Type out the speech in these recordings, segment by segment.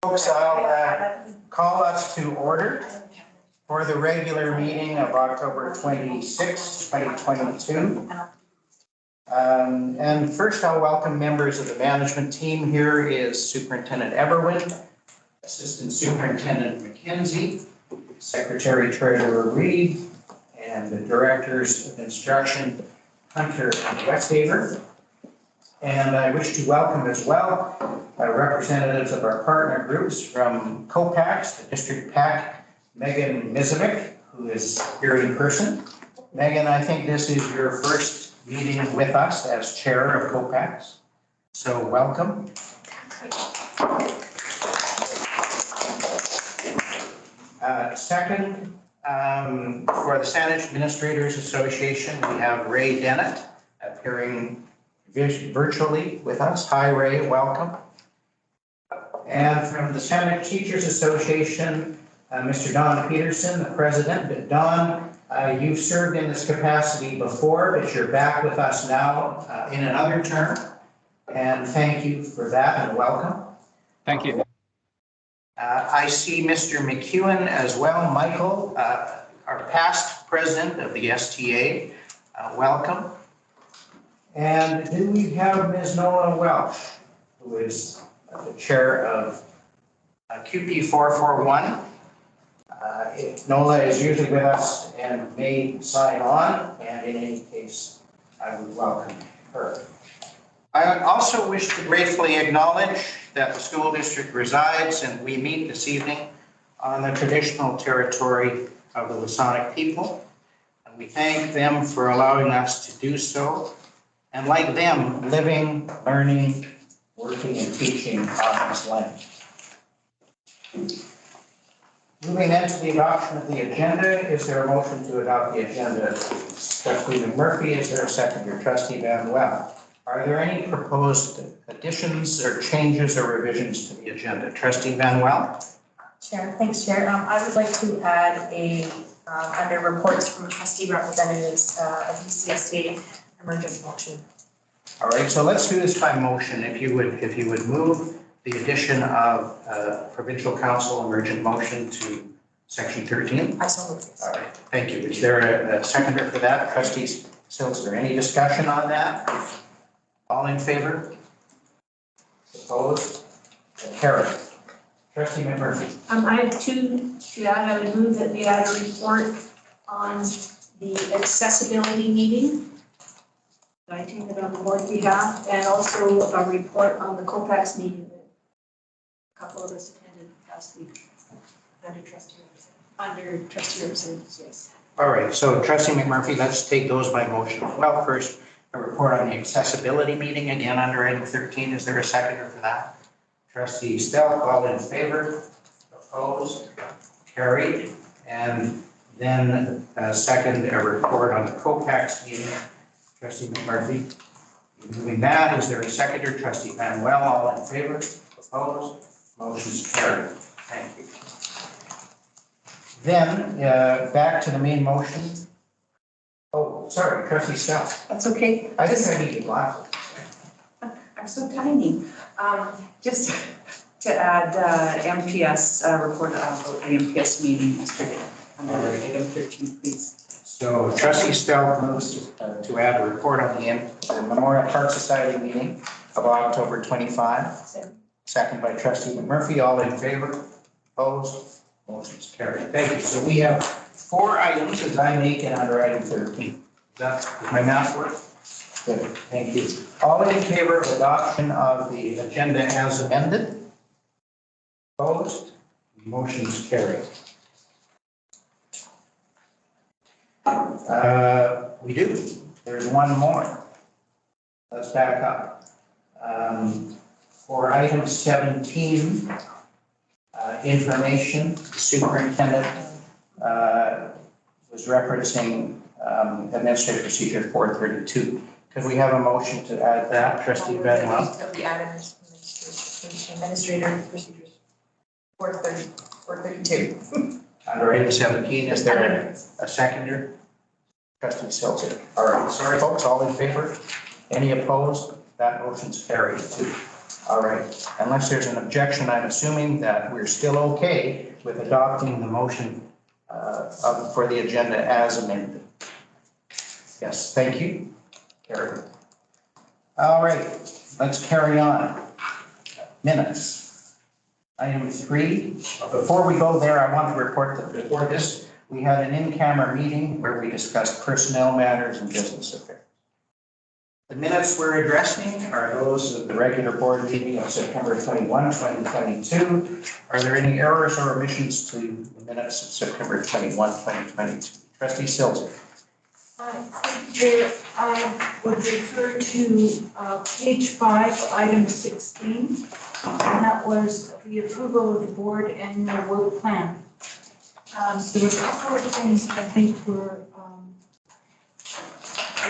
Folks, I'll call us to order for the regular meeting of October 26, 2022. And first I'll welcome members of the management team. Here is Superintendent Everwin, Assistant Superintendent McKenzie, Secretary Treasurer Reed, and the Directors of Instruction, Hunter and Westhaver. And I wish to welcome as well representatives of our partner groups from COPACs, the District PAC, Megan Mizovic, who is here in person. Megan, I think this is your first meeting with us as chair of COPACs, so welcome. Second, for the Saanich Administrators Association, we have Ray Dennett appearing virtually with us. Hi, Ray, welcome. And from the Saanich Teachers Association, Mr. Don Peterson, the president. But Don, you've served in this capacity before, but you're back with us now in another term. And thank you for that and welcome. Thank you. I see Mr. McEwen as well. Michael, our past president of the STA, welcome. And do we have Ms. Nola Welch, who is the chair of QP 441. Nola is usually with us and may sign on, and in any case, I would welcome her. I also wish to gratefully acknowledge that the school district resides and we meet this evening on the traditional territory of the Lasonic people. And we thank them for allowing us to do so. And like them, living, learning, working, and teaching on this land. Moving then to the adoption of the agenda, is there a motion to adopt the agenda? Trustee McMurphy, is there a seconder? Trustee Van Well. Are there any proposed additions or changes or revisions to the agenda? Trustee Van Well. Chair, thanks, Chair. I would like to add a under reports from trustee representatives of UCSD emergent motion. All right, so let's do this by motion. If you would move the addition of provincial council emergent motion to section 13. I so move. All right, thank you. Is there a seconder for that? Trustees Silzer, any discussion on that? All in favor? Opposed? Carried. Trustee McMurphy. I have two to add. I would move that we add a report on the accessibility meeting. I take it on the board behalf, and also a report on the COPACs meeting that a couple of us attended last week under trustee representatives, yes. All right, so Trustee McMurphy, let's take those by motion. Well, first, a report on the accessibility meeting, again under item 13. Is there a seconder for that? Trustee Stelk, all in favor? Opposed? Carried. And then second, a report on the COPACs meeting. Trustee McMurphy, moving that. Is there a seconder? Trustee Van Well, all in favor? Opposed? Motion's carried. Thank you. Then back to the main motion. Oh, sorry, Trustee Stelk. That's okay. I think I need your glasses. I'm so tiny. Just to add MPS report about the MPS meeting yesterday under item 13, please. So Trustee Stelk moves to add a report on the Memorial Park Society meeting of October 25. Second by Trustee McMurphy. All in favor? Opposed? Motion's carried. Thank you. So we have 4 items as I make it under item 13. Does my math work? Good. Thank you. All in favor of adoption of the agenda as amended? Opposed? Motion's carried. We do. There's one more. Let's back up. For item 17, information, the superintendent was referencing Administrative Procedure 432. Could we have a motion to add that, Trustee Bedwell? Of the items, Administrative Procedures 432. Under item 17, is there a seconder? Trustee Silzer. All right, sorry folks, all in favor? Any opposed? That motion's carried too. All right, unless there's an objection, I'm assuming that we're still okay with adopting the motion for the agenda as amended. Yes, thank you. Carry. All right, let's carry on. Minutes. Item 3. Before we go there, I want to report that before this, we had an in-camera meeting where we discussed personnel matters and business affairs. The minutes we're addressing are those of the regular board meeting of September 21, 2022. Are there any errors or omissions to the minutes of September 21, 2022? Trustee Silver. Chair, I would refer to page 5, item 16, and that was the approval of the board annual work plan. There were a couple of things I think were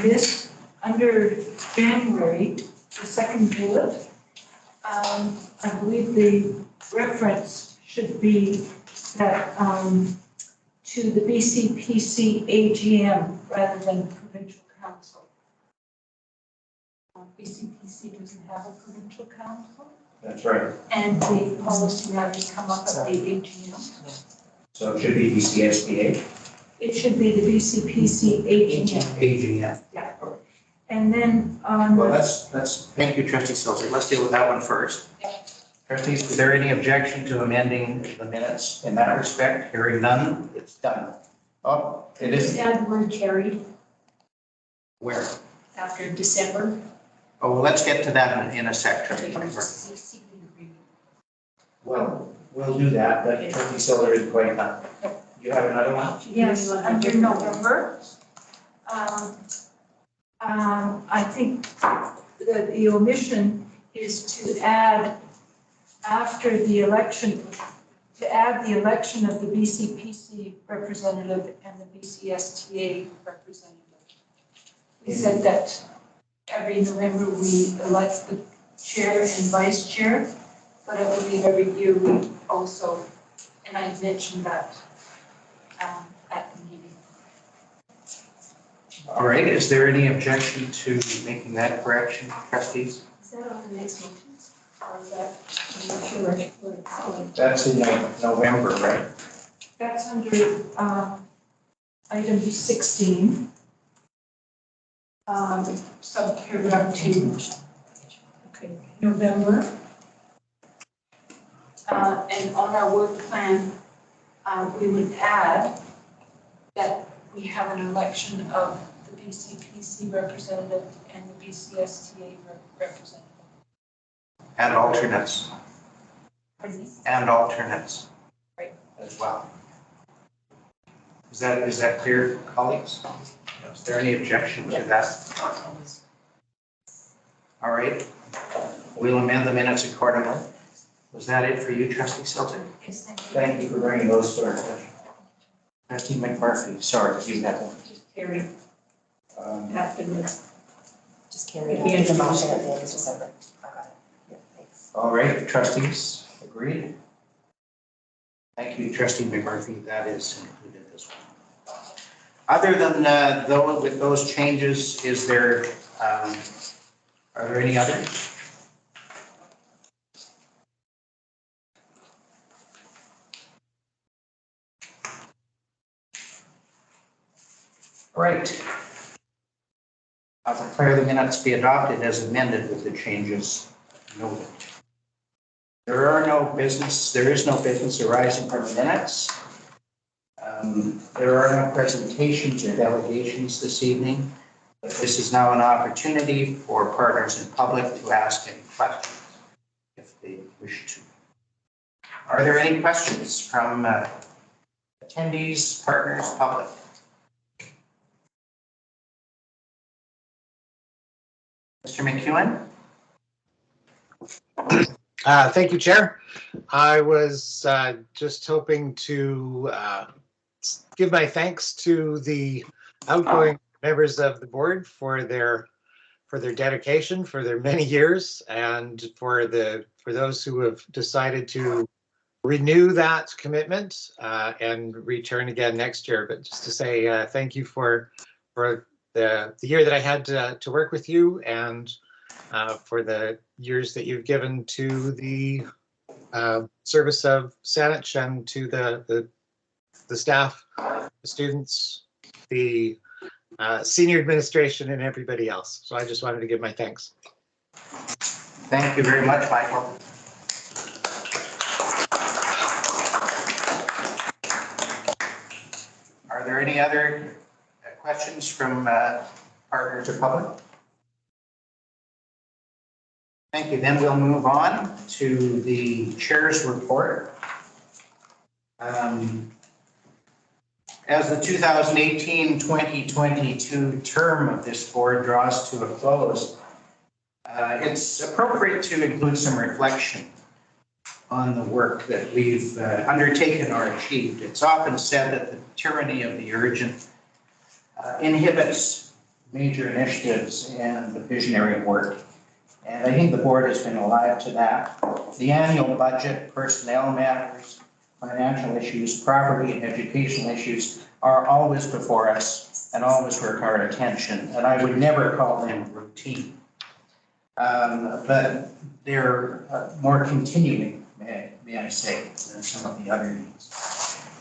missed under January, the second bullet. I believe the reference should be that to the BCPC AGM rather than provincial council. BCPC doesn't have a provincial council, That's right. and the policy matters come up at the AGM. So it should be BCSBA. It should be the BCPC AGM. AGM. Yeah. And then on Well, the, thank you, Trustee Silver. Let's deal with that one first. Trustees, is there any objection to amending the minutes in that respect? Hearing none, it's done. Oh, it just is. add the word carried Where? after December. Oh, well, let's get to that in a sec, Trustee Silver. Well, we'll do that, but Trustee Silver is quite done. You have another one? Yes, under November. I think that the omission is to add after the election, to add the election of the BCPC representative and the BCSTA representative. We said that every November we elect the chair and vice chair, but I believe every year we also, and I mentioned that at the meeting. All right, is there any objection to making that correction, trustees? Is that on the next motion? Or is that, I'm not sure where it's going. That's in November, right? That's under item 16. Subparagraph 2. Okay, November. And on our work plan, we would add that we have an election of the BCPC representative and the BCSTA representative. And alternates. And alternates. Right. As well. Is that clear, colleagues? Is there any objection to that? All right. We'll amend the minutes accordingly. Was that it for you, Trustee Silton? Yes, thank you. Thank you for bringing those to our attention. Trustee McMurphy, sorry, you have one. Just carry afterwards. Just carry it. Here's the motion at the end of December. I got it. Yeah, thanks. All right, trustees, agreed? Thank you, Trustee McMurphy, that is included as well. Other than though with those changes, is there, are there any others? All right. I'll declare the minutes be adopted as amended with the changes noted. There is no business arising from the minutes. There are no presentations or delegations this evening. But this is now an opportunity for partners in public to ask any questions if they wish to. Are there any questions from attendees, partners, public? Mr. McEwen? Thank you, Chair. I was just hoping to give my thanks to the outgoing members of the board for their dedication, for their many years, and for those who have decided to renew that commitment and return again next year. But just to say thank you for the year that I had to work with you, and for the years that you've given to the service of Saanich and to the staff, the students, the senior administration, and everybody else. So I just wanted to give my thanks. Thank you very much, Michael. Are there any other questions from partners or public? Thank you. Then we'll move on to the chair's report. As the 2018-2022 term of this board draws to a close, it's appropriate to include some reflection on the work that we've undertaken or achieved. It's often said that the tyranny of the urgent inhibits major initiatives and the visionary work. And I think the board has been alive to that. The annual budget, personnel matters, financial issues, property and educational issues are always before us and always work our attention. And I would never call them routine. But they're more continuing, may I say, than some of the other needs.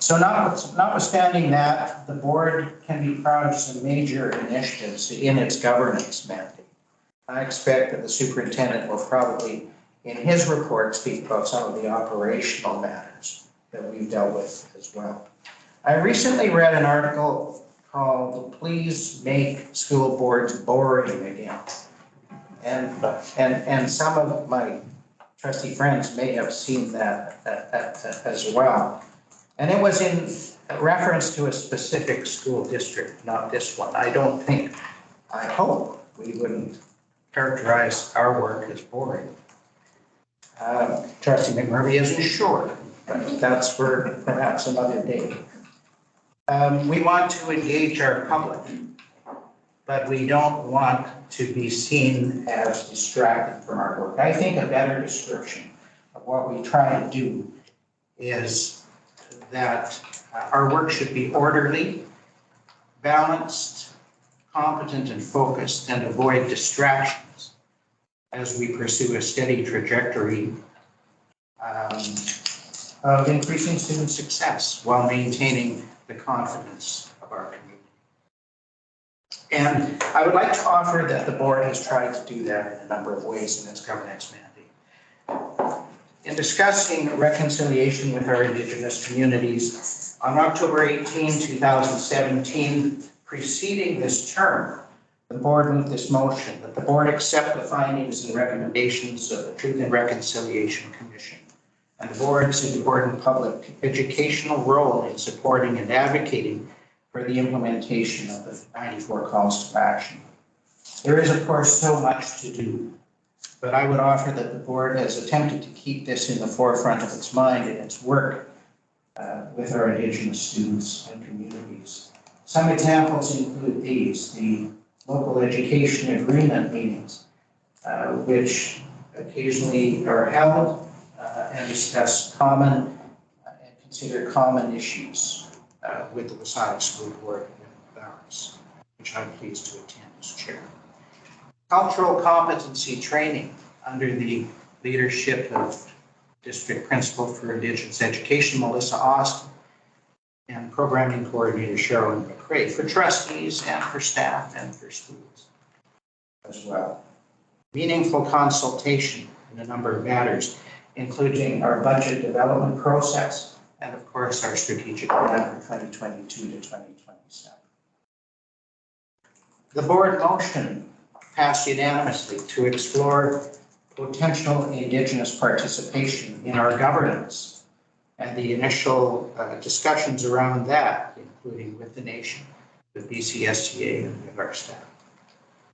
So notwithstanding that, the board can be proud of some major initiatives in its governance mandate. I expect that the superintendent will probably, in his report, speak about some of the operational matters that we've dealt with as well. I recently read an article called "Please Make School Boards Boring Again." And some of my trustee friends may have seen that as well. And it was in reference to a specific school district, not this one. I hope we wouldn't characterize our work as boring. Trustee McMurray isn't sure, but that's for perhaps another day. We want to engage our public, but we don't want to be seen as distracted from our work. I think a better description of what we try to do is that our work should be orderly, balanced, competent, and focused, and avoid distractions as we pursue a steady trajectory of increasing student success while maintaining the confidence of our community. And I would like to offer that the board has tried to do that in a number of ways in its governance mandate. In discussing reconciliation with our Indigenous communities, on October 18, 2017, preceding this term, the board moved this motion that the board accept the findings and recommendations of the Truth and Reconciliation Commission and the board's important public educational role in supporting and advocating for the implementation of the 94 calls to action. There is, of course, so much to do, but I would offer that the board has attempted to keep this in the forefront of its mind in its work with our Indigenous students and communities. Some examples include these: the local education agreement meetings, which occasionally are held and discuss common and consider common issues with the Wasaga School Board and ours, which I'm pleased to attend as chair. Cultural competency training under the leadership of District Principal for Indigenous Education, Melissa Austin, and Programming Coordinator Cheryl McCrae, for trustees and for staff and for schools as well. Meaningful consultation in a number of matters, including our budget development process and, of course, our strategic plan for 2022 to 2027. The board motion passed unanimously to explore potential Indigenous participation in our governance and the initial discussions around that, including with the nation, with BCSTA, and with our staff.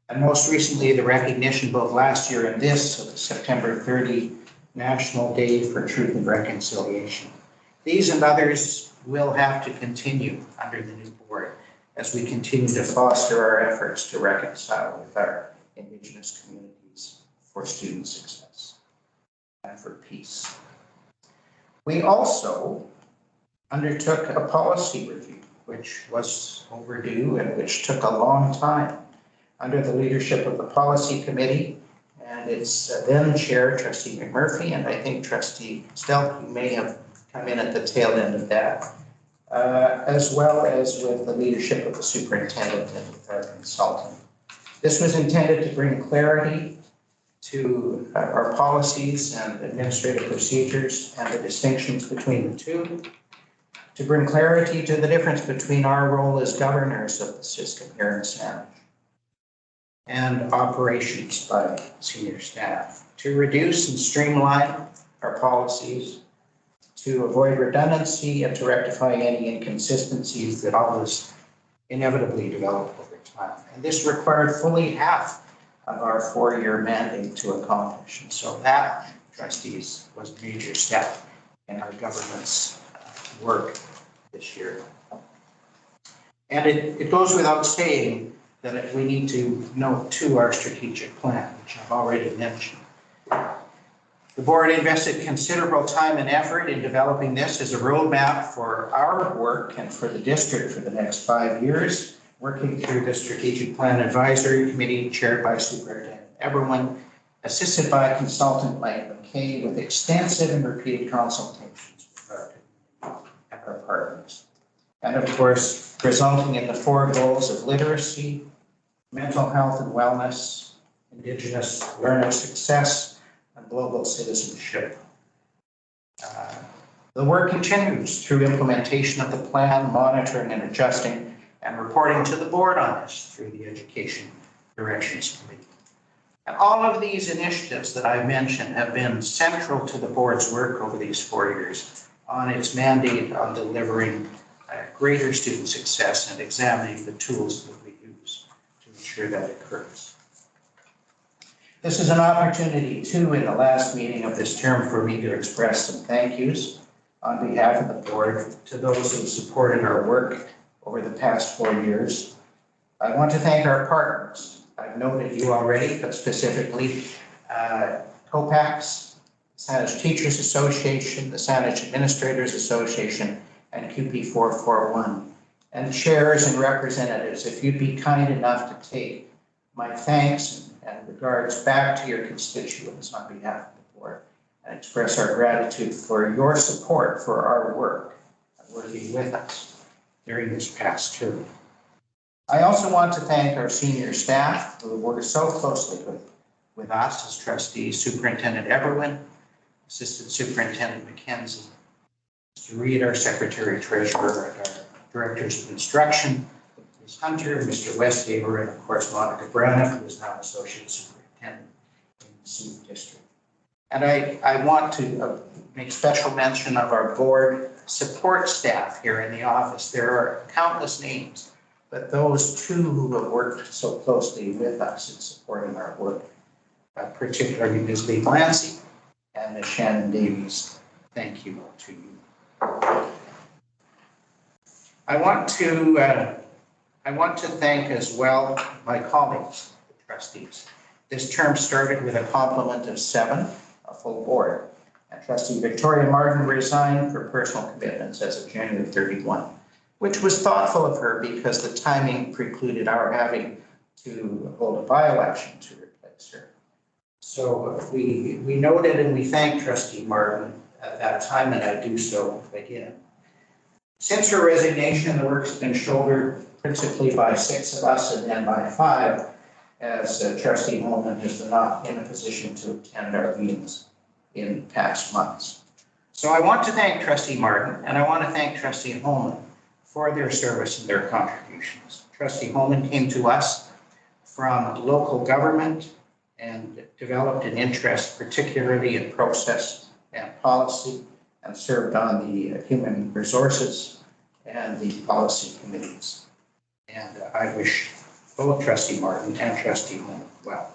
And most recently, the recognition both last year and this of the September 30 National Day for Truth and Reconciliation. These and others will have to continue under the new board as we continue to foster our efforts to reconcile with our Indigenous communities for student success and for peace. We also undertook a policy review, which was overdue and which took a long time, under the leadership of the policy committee And it's then Chair Trustee McMurphy, and I think Trustee Stelk, you may have come in at the tail end of that, as well as with the leadership of the superintendent and with our consultant. This was intended to bring clarity to our policies and administrative procedures and the distinctions between the two, to bring clarity to the difference between our role as governors of the system here in Saanich and operations by senior staff, to reduce and streamline our policies, to avoid redundancy and to rectify any inconsistencies that always inevitably develop over time. And this required fully half of our 4-year mandate to accomplish. And so that, trustees, was a major step in our government's work this year. And it goes without saying that we need to note to our strategic plan, which I've already mentioned. The board invested considerable time and effort in developing this as a roadmap for our work and for the district for the next 5 years, working through the Strategic Plan Advisory Committee chaired by Superintendent Everyone, assisted by consultant Mike McKay, with extensive and repeated consultations with our partners. And of course, resulting in the 4 goals of literacy, mental health and wellness, Indigenous learner success, and global citizenship. The work continues through implementation of the plan, monitoring and adjusting, and reporting to the board on this through the Education Directions Committee. And all of these initiatives that I mentioned have been central to the board's work over these 4 years on its mandate on delivering greater student success and examining the tools that we use to ensure that occurs. This is an opportunity, too, in the last meeting of this term for me to express some thank yous on behalf of the board to those who supported our work over the past 4 years. I want to thank our partners. I've noted you already, but specifically COPAX, Saanich Teachers Association, the Saanich Administrators Association, and QP 441. And chairs and representatives, if you'd be kind enough to take my thanks and regards back to your constituents on behalf of the board and express our gratitude for your support for our work and working with us during this past term. I also want to thank our senior staff who worked so closely with us as trustees, Superintendent Everwin, Assistant Superintendent McKenzie, Mr. Reed, our Secretary Treasurer, our Directors of Instruction, Ms. Hunter, Mr. Westhaver, and of course Monica Branagh, who is now Associate Superintendent in the Senior District. And I want to make special mention of our board support staff here in the office. There are countless names, but those 2 who have worked so closely with us in supporting our work, particularly Ms. Lee Clancy and Ms. Shannon Davies, thank you to you. I want to thank as well my colleagues, the trustees. This term started with a complement of 7, a full board. And Trustee Victoria Martin resigned for personal commitments as of January 31, which was thoughtful of her because the timing precluded our having to hold a by-election to replace her. So we noted and we thanked Trustee Martin at that time, and I do so again. Since her resignation, the work's been shouldered principally by 6 of us and then by 5, as Trustee Holman has been not in a position to attend our meetings in past months. So I want to thank Trustee Martin and I want to thank Trustee Holman for their service and their contributions. Trustee Holman came to us from local government and developed an interest particularly in process and policy, and served on the human resources and the policy committees. And I wish both Trustee Martin and Trustee Holman well.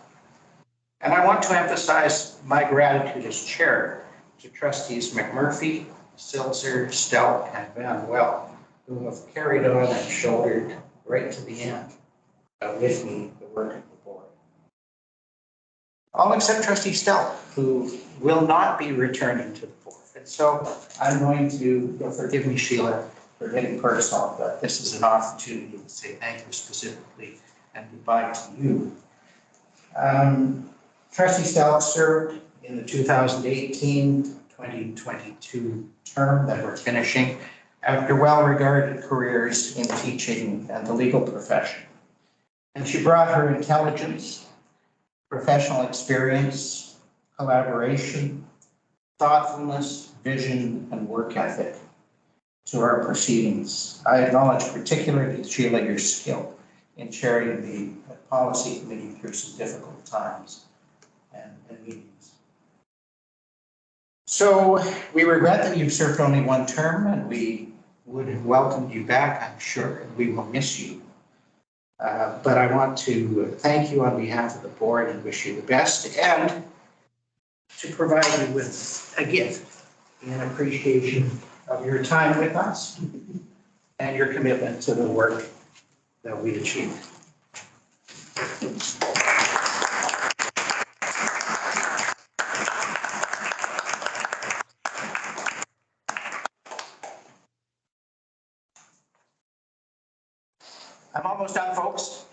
And I want to emphasize my gratitude as chair to Trustees McMurphy, Silzer, Stelk, and Van Well, who have carried on and shouldered right to the end with me the work of the board. All except Trustee Stelk, who will not be returning to the board. And so I'm going to, you'll forgive me, Sheila, for getting personal, but this is an opportunity to say thank you specifically and goodbye to you. Trustee Stelk served in the 2018-2022 term that we're finishing after well-regarded careers in teaching and the legal profession. And she brought her intelligence, professional experience, collaboration, thoughtfulness, vision, and work ethic to our proceedings. I acknowledge particularly, Sheila, your skill in chairing the policy committee through some difficult times and meetings. So we regret that you've served only one term, and we would have welcomed you back, I'm sure, and we will miss you. But I want to thank you on behalf of the board and wish you the best, and to provide you with a gift in appreciation of your time with us and your commitment to the work that we achieved. I'm almost done, folks.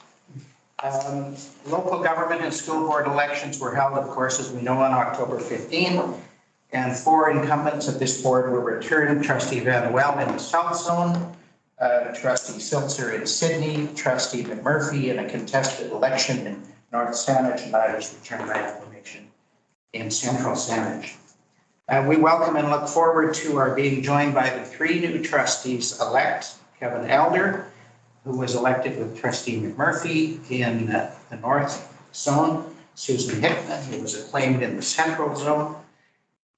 Local government and school board elections were held, of course, as we know, on October 15, and 4 incumbents of this board were returned: Trustee Van Well in the South Zone, Trustee Silser in Sydney, Trustee McMurphy in a contested election in North Saanich, and I was returned by acclamation in Central Saanich. We welcome and look forward to our being joined by the 3 new trustees-elect: Kevin Elder, who was elected with Trustee McMurphy in the North Zone, Susan Hickman, who was acclaimed in the Central Zone,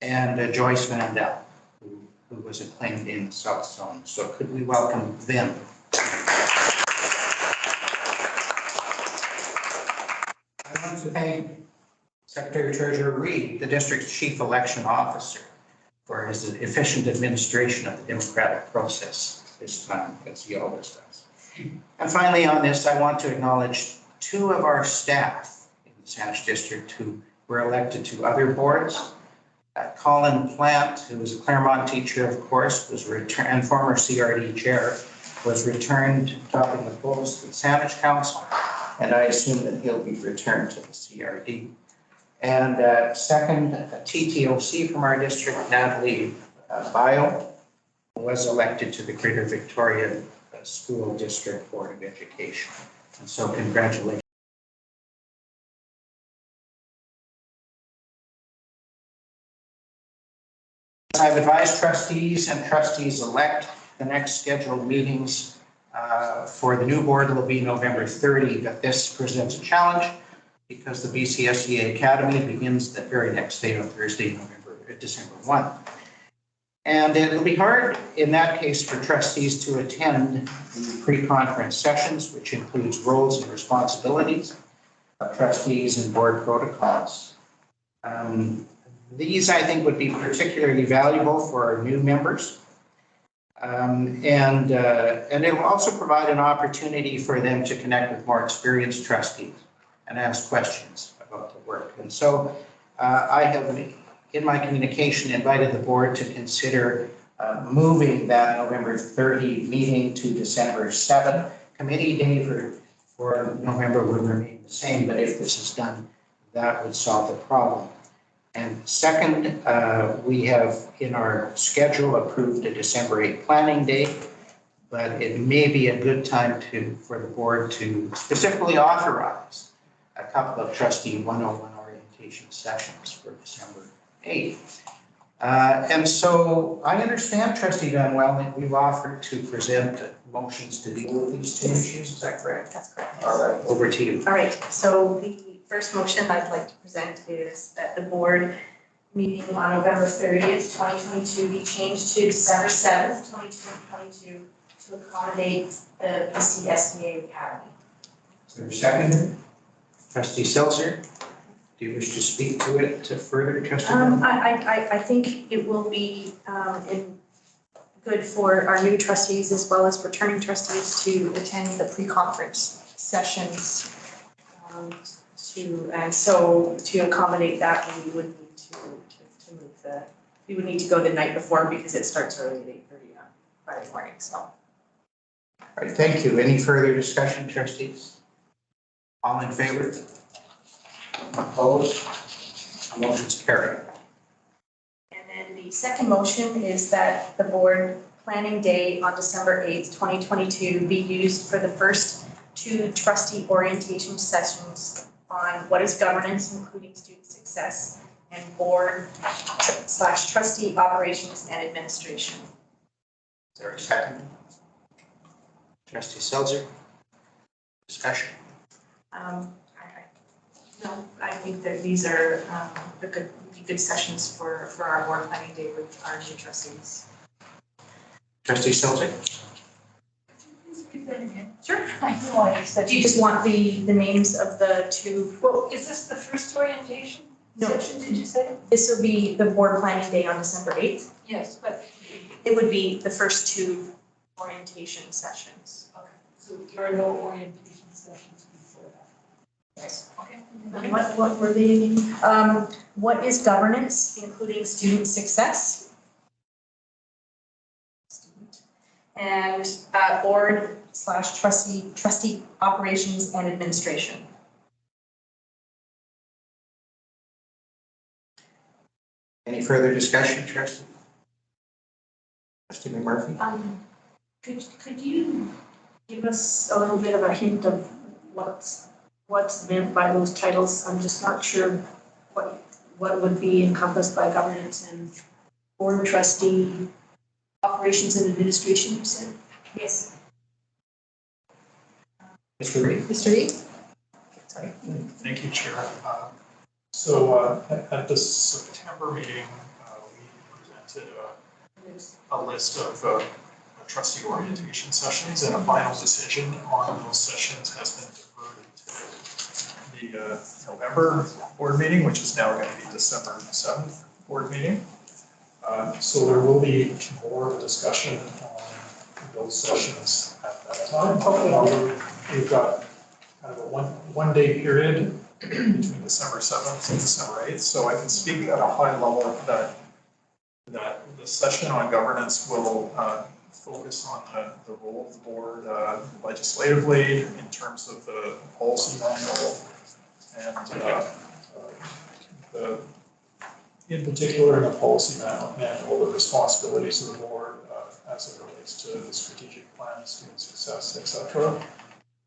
and Joyce Vandell, who was acclaimed in the South Zone. So could we welcome them? I want to thank Secretary Treasurer Reid, the district's chief election officer, for his efficient administration of the democratic process this time, as he always does. And finally on this, I want to acknowledge 2 of our staff in the Saanich District who were elected to other boards. Colin Plant, who was a Claremont teacher, of course, was returned, and former CRD chair, was returned topping the post at Saanich Council, and I assume that he'll be returned to the CRD. And second, a TTOC from our district, Natalie Bio, was elected to the Greater Victoria School District Board of Education. And so congratulations. I've advised trustees and trustees-elect the next scheduled meetings for the new board will be November 30, but this presents a challenge because the BCSEA Academy begins the very next day on Thursday, December 1. And it'll be hard in that case for trustees to attend the pre-conference sessions, which includes roles and responsibilities of trustees and board protocols. These, I think, would be particularly valuable for our new members. And it will also provide an opportunity for them to connect with more experienced trustees and ask questions about the work. And so I have, in my communication, invited the board to consider moving that November 30 meeting to December 7. Committee day for November would remain the same, but if this is done, that would solve the problem. And second, we have in our schedule approved a December 8 planning day, but it may be a good time for the board to specifically authorize a couple of trustee 101 orientation sessions for December 8. And so I understand, Trustee Van Well, that we've offered to present motions to deal with these 2 issues. Is that correct? That's correct. All right, over to you. All right, so the first motion I'd like to present is that the board meeting on November 30th, 2022 be changed to December 7th, 2022 to accommodate the BCSEA Academy. Is there a second? Trustee Seltzer, do you wish to speak to it further, Trustee? I think it will be good for our new trustees as well as returning trustees to attend the pre-conference sessions. To accommodate that, we would need to move we would need to go the night before because it starts early at 8:30 on Friday morning, so. All right, thank you. Any further discussion, trustees? All in favor? Opposed? Motion's carried. And then the second motion is that the board planning day on December 8th, 2022 be used for the first 2 trustee orientation sessions on what is governance, including student success, and board/trustee operations and administration. Is there a second? Trustee Seltzer? Discussion? No, I think that these are good sessions for our board planning day with our new trustees. Trustee Seltzer? Sure. I know I said. Do you just want the names of the 2? Well, is this the first orientation No. session, did you say? This will be the board planning day on December 8th. Yes, but, It would be the first 2 orientation sessions. okay, so there are no orientation sessions before that. Yes. Okay. And what were they again? What is governance, including student success? And board/trustee operations and administration. Any further discussion, Trustee? Trustee McMurphy? Could you give us a little bit of a hint of what's meant by those titles? I'm just not sure what would be encompassed by governance and board trustee operations and administration, you said? Yes. Mr. Reed? Mr. Reed? Sorry. Thank you, Chair. So at the September meeting, we presented a list of trustee orientation sessions, and a final decision on those sessions has been deferred to the November board meeting, which is now going to be December 7th board meeting. So there will be more of a discussion on those sessions at that time. We've got kind of a one-day period between December 7th and December 8th. So I can speak at a high level that the session on governance will focus on the role of the board legislatively in terms of the policy manual and in particular in the policy manual, the responsibilities of the board as it relates to the strategic plan, student success, et cetera.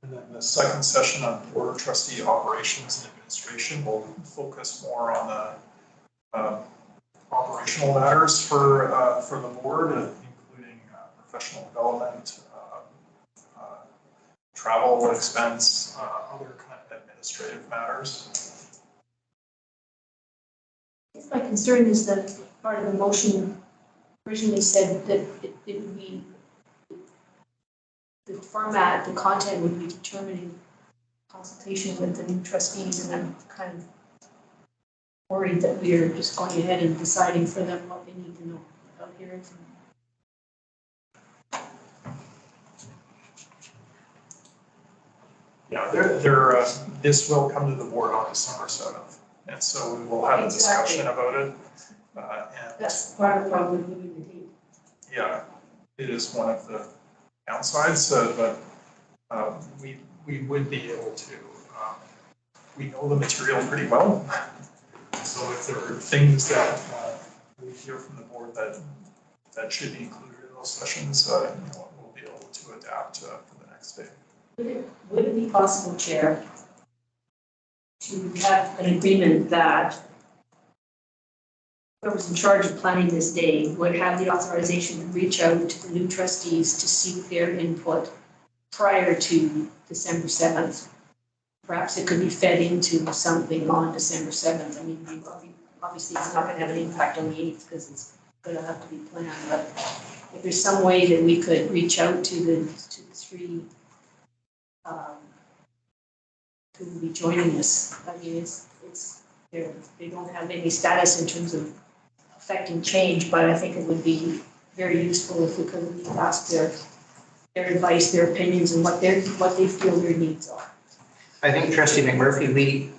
And then the second session on board trustee operations and administration will focus more on the operational matters for the board, including professional development, travel expense, other kind of administrative matters. My concern is that part of the motion originally said that it would be, the format, the content would be determined in consultation with the new trustees, and I'm kind of worried that we are just going ahead and deciding for them what they need to know without hearing from them. Yeah, this will come to the board on December 7th, and so we will have a discussion about it. And That's part of the problem with moving the date. yeah, it is one of the downsides, but we would be able to, we know the material pretty well. So if there are things that we hear from the board that should be included in those sessions, we'll be able to adapt for the next day. Would it be possible, Chair, to have an agreement that whoever's in charge of planning this day would have the authorization to reach out to the new trustees to seek their input prior to December 7th? Perhaps it could be fed into something on December 7th. I mean, obviously it's not going to have an impact on the 8th because it's going to have to be planned. But if there's some way that we could reach out to the 3 who will be joining us, I mean, they don't have any status in terms of affecting change, but I think it would be very useful if we could ask their advice, their opinions, and what they feel their needs are. I think Trustee McMurphy,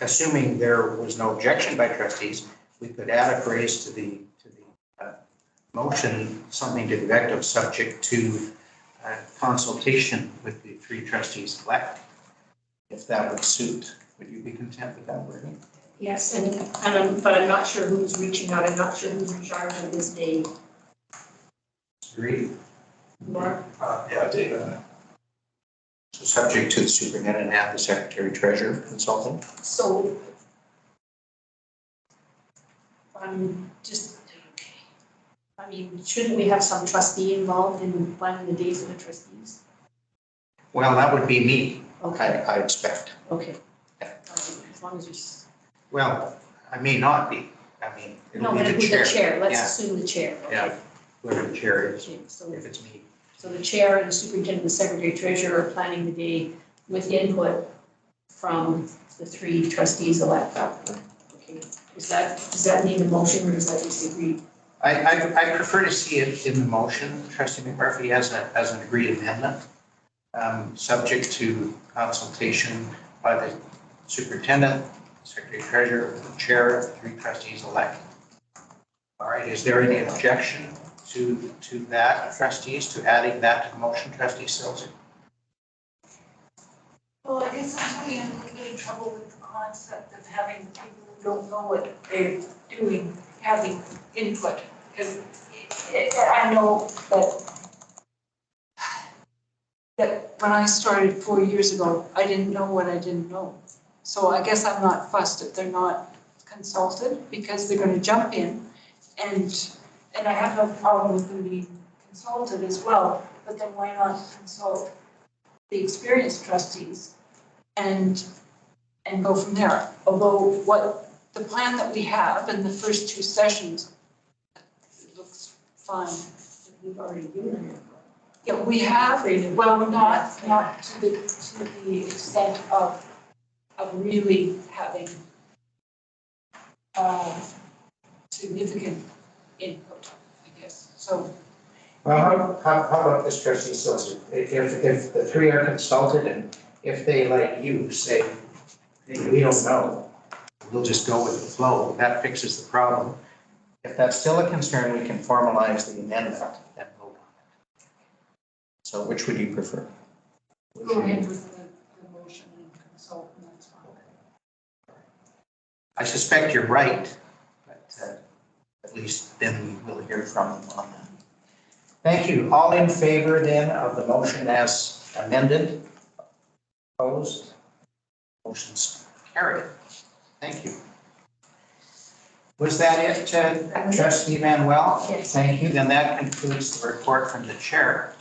assuming there was no objection by trustees, we could add a phrase to the motion, something to the effect of subject to consultation with the 3 trustees elect, if that would suit Would you be content with that wording? Yes, but I'm not sure who's reaching out. I'm not sure who's in charge of this day. Agreed. Mark? Yeah, David. So subject to the superintendent and the secretary treasurer consulting. So shouldn't we have some trustee involved in planning the days of the trustees? Well, that would be me, Okay, I expect. okay. As long as you. Well, I may not be. I mean, it'll No, be but the who's chair. the chair? Let's Yeah. assume the chair. Okay. Yeah, whoever the chair is, Okay, so if it's me. the chair and the superintendent, the secretary treasurer are planning the day with input from the three trustees elected. Okay, does that need a motion or does that just agree? I prefer to see it in the motion, Trustee McMurphy, as an agreed amendment, subject to consultation by the superintendent, secretary treasurer, the chair, the three trustees elected. All right, is there any objection to that, trustees, to adding that to the motion, Trustee Sills? Well, I guess I'm having a little bit of trouble with the concept of having people who don't know what they're doing, having input. Because I know that when I started 4 years ago, I didn't know what I didn't know. So I guess I'm not fussed if they're not consulted because they're gonna jump in and I have no problem with them being consulted as well, but then why not consult the experienced trustees and go from there. Although what the plan that we have in the first two sessions, it looks fine. We've already given it. Yeah, we have, well, not to the extent of really having significant input, I guess. So Well, how about this, Trustee Sills? If the three are consulted and if they, like you, say, hey, we don't know, we'll just go with the flow, that fixes the problem. If that's still a concern, we can formalize the amendment and vote on it. So which would you prefer? go ahead with the motion and consult, and that's fine. I suspect you're right, but at least then we'll hear from them on that. Thank you. All in favor then of the motion as amended? Opposed? Motion's carried. Thank you. Was that it, Trustee Manuel? Yes. Thank you. Then that concludes the report from the chair.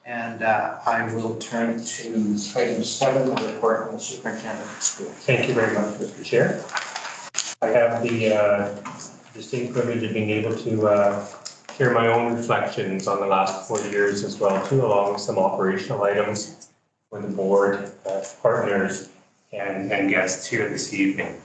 And I will turn to item 7, the report from the superintendent of schools. Thank you very much, Mr. Chair. I have the distinct privilege of being able to share my own reflections on the last 4 years as well, too, along with some operational items for the board, partners, and guests here this evening.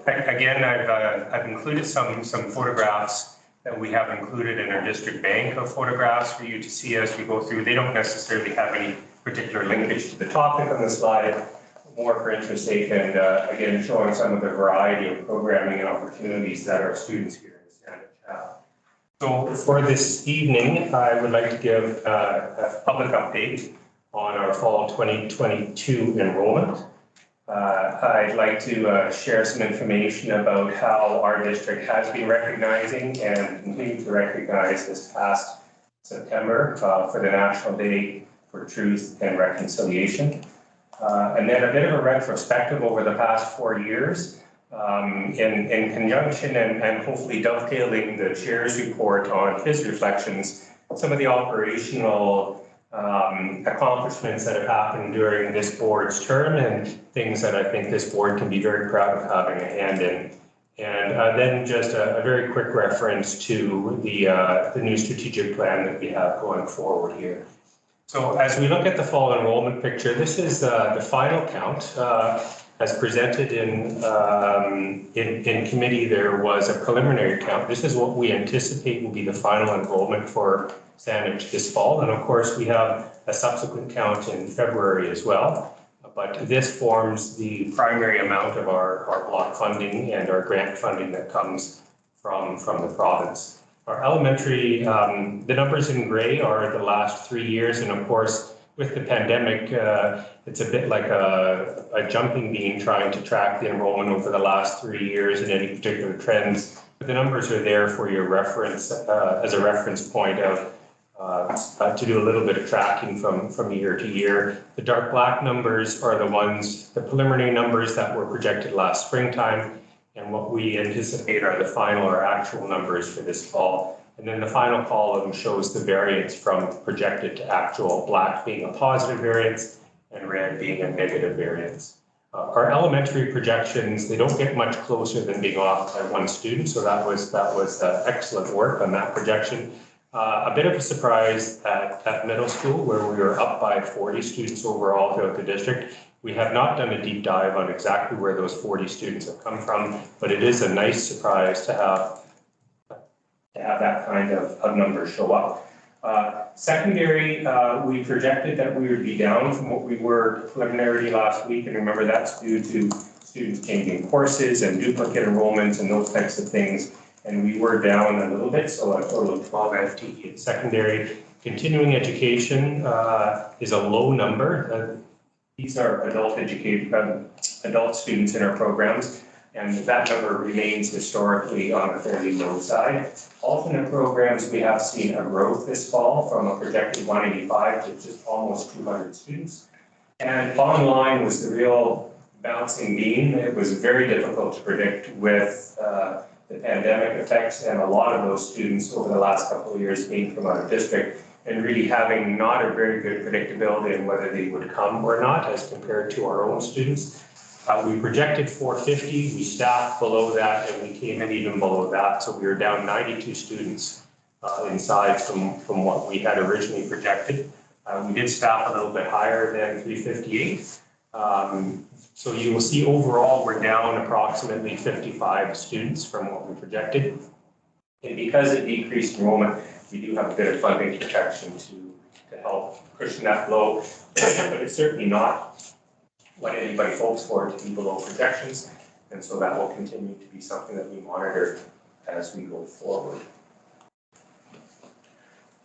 Again, I've included some photographs that we have included in our district bank of photographs for you to see as we go through. They don't necessarily have any particular linkage to the topic on the slide, more for interest's sake, and again, showing some of the variety of programming and opportunities that our students here in Saanich have. So for this evening, I would like to give a public update on our fall 2022 enrollment. I'd like to share some information about how our district has been recognizing and continue to recognize this past September for the National Day for Truth and Reconciliation. And then a bit of a retrospective over the past 4 years in conjunction and hopefully dovetailing the chair's report on his reflections, some of the operational accomplishments that have happened during this board's term and things that I think this board can be very proud of having a hand in. And then just a very quick reference to the new strategic plan that we have going forward here. So as we look at the fall enrollment picture, this is the final count. As presented in committee, there was a preliminary count. This is what we anticipate will be the final enrollment for Saanich this fall. And of course, we have a subsequent count in February as well. But this forms the primary amount of our block funding and our grant funding that comes from the province. Our elementary, the numbers in gray are the last 3 years. And of course, with the pandemic, it's a bit like a jumping bean trying to track the enrollment over the last 3 years and any particular trends. But the numbers are there for your reference, as a reference point of to do a little bit of tracking from year to year. The dark black numbers are the preliminary numbers that were projected last springtime, and what we anticipate are the final or actual numbers for this fall. And then the final column shows the variance from projected to actual, black being a positive variance and red being a negative variance. Our elementary projections, they don't get much closer than being off by 1 student, so that was excellent work on that projection. A bit of a surprise at middle school, where we were up by 40 students overall throughout the district. We have not done a deep dive on exactly where those 40 students have come from, but it is a nice surprise to have that kind of number show up. Secondary, we projected that we would be down from what we were preliminarily last week, and remember that's due to students changing courses and duplicate enrollments and those types of things. And we were down a little bit, so a total of 12 FTE in secondary. Continuing education is a low number. These are adult students in our programs, and that number remains historically on the fairly low side. Alternate programs, we have seen a growth this fall from a projected 185 to just almost 200 students. And online was the real bouncing beam. It was very difficult to predict with the pandemic effects, and a lot of those students over the last couple of years being from out of district and really having not a very good predictability in whether they would come or not as compared to our own students. We projected 450, we staffed below that, and we came in even below that, so we were down 92 students inside from what we had originally projected. We did staff a little bit higher than 358. So you will see overall we're down approximately 55 students from what we projected. And because it decreased enrollment, we do have a bit of funding protection to help cushion that blow. But it's certainly not what anybody hopes for to be below projections. And so that will continue to be something that we monitor as we go forward.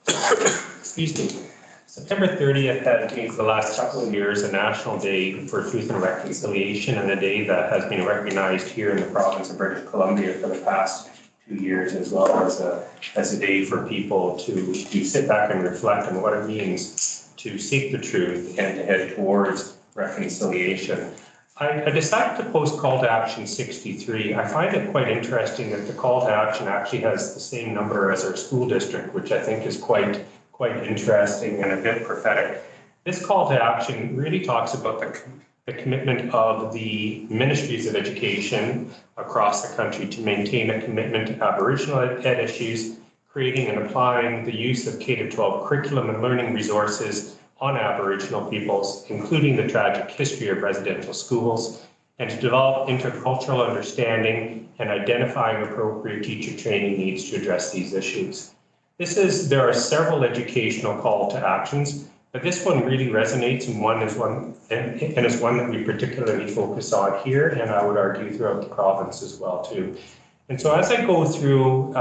Excuse me. September 30th has been for the last couple of years a national day for truth and reconciliation, and a day that has been recognized here in the province of British Columbia for the past 2 years, as well as a day for people to sit back and reflect on what it means to seek the truth and to head towards reconciliation. I decided to post call to action 63. I find it quite interesting that the call to action actually has the same number as our school district, which I think is quite interesting and a bit prophetic. This call to action really talks about the commitment of the ministries of education across the country to maintain a commitment to Aboriginal ed issues, creating and applying the use of K-12 curriculum and learning resources on Aboriginal peoples, including the tragic history of residential schools, and to develop intercultural understanding and identifying appropriate teacher training needs to address these issues. There are several educational call to actions, but this one really resonates, and is one that we particularly focus on here, and I would argue throughout the province as well too. And so as I go through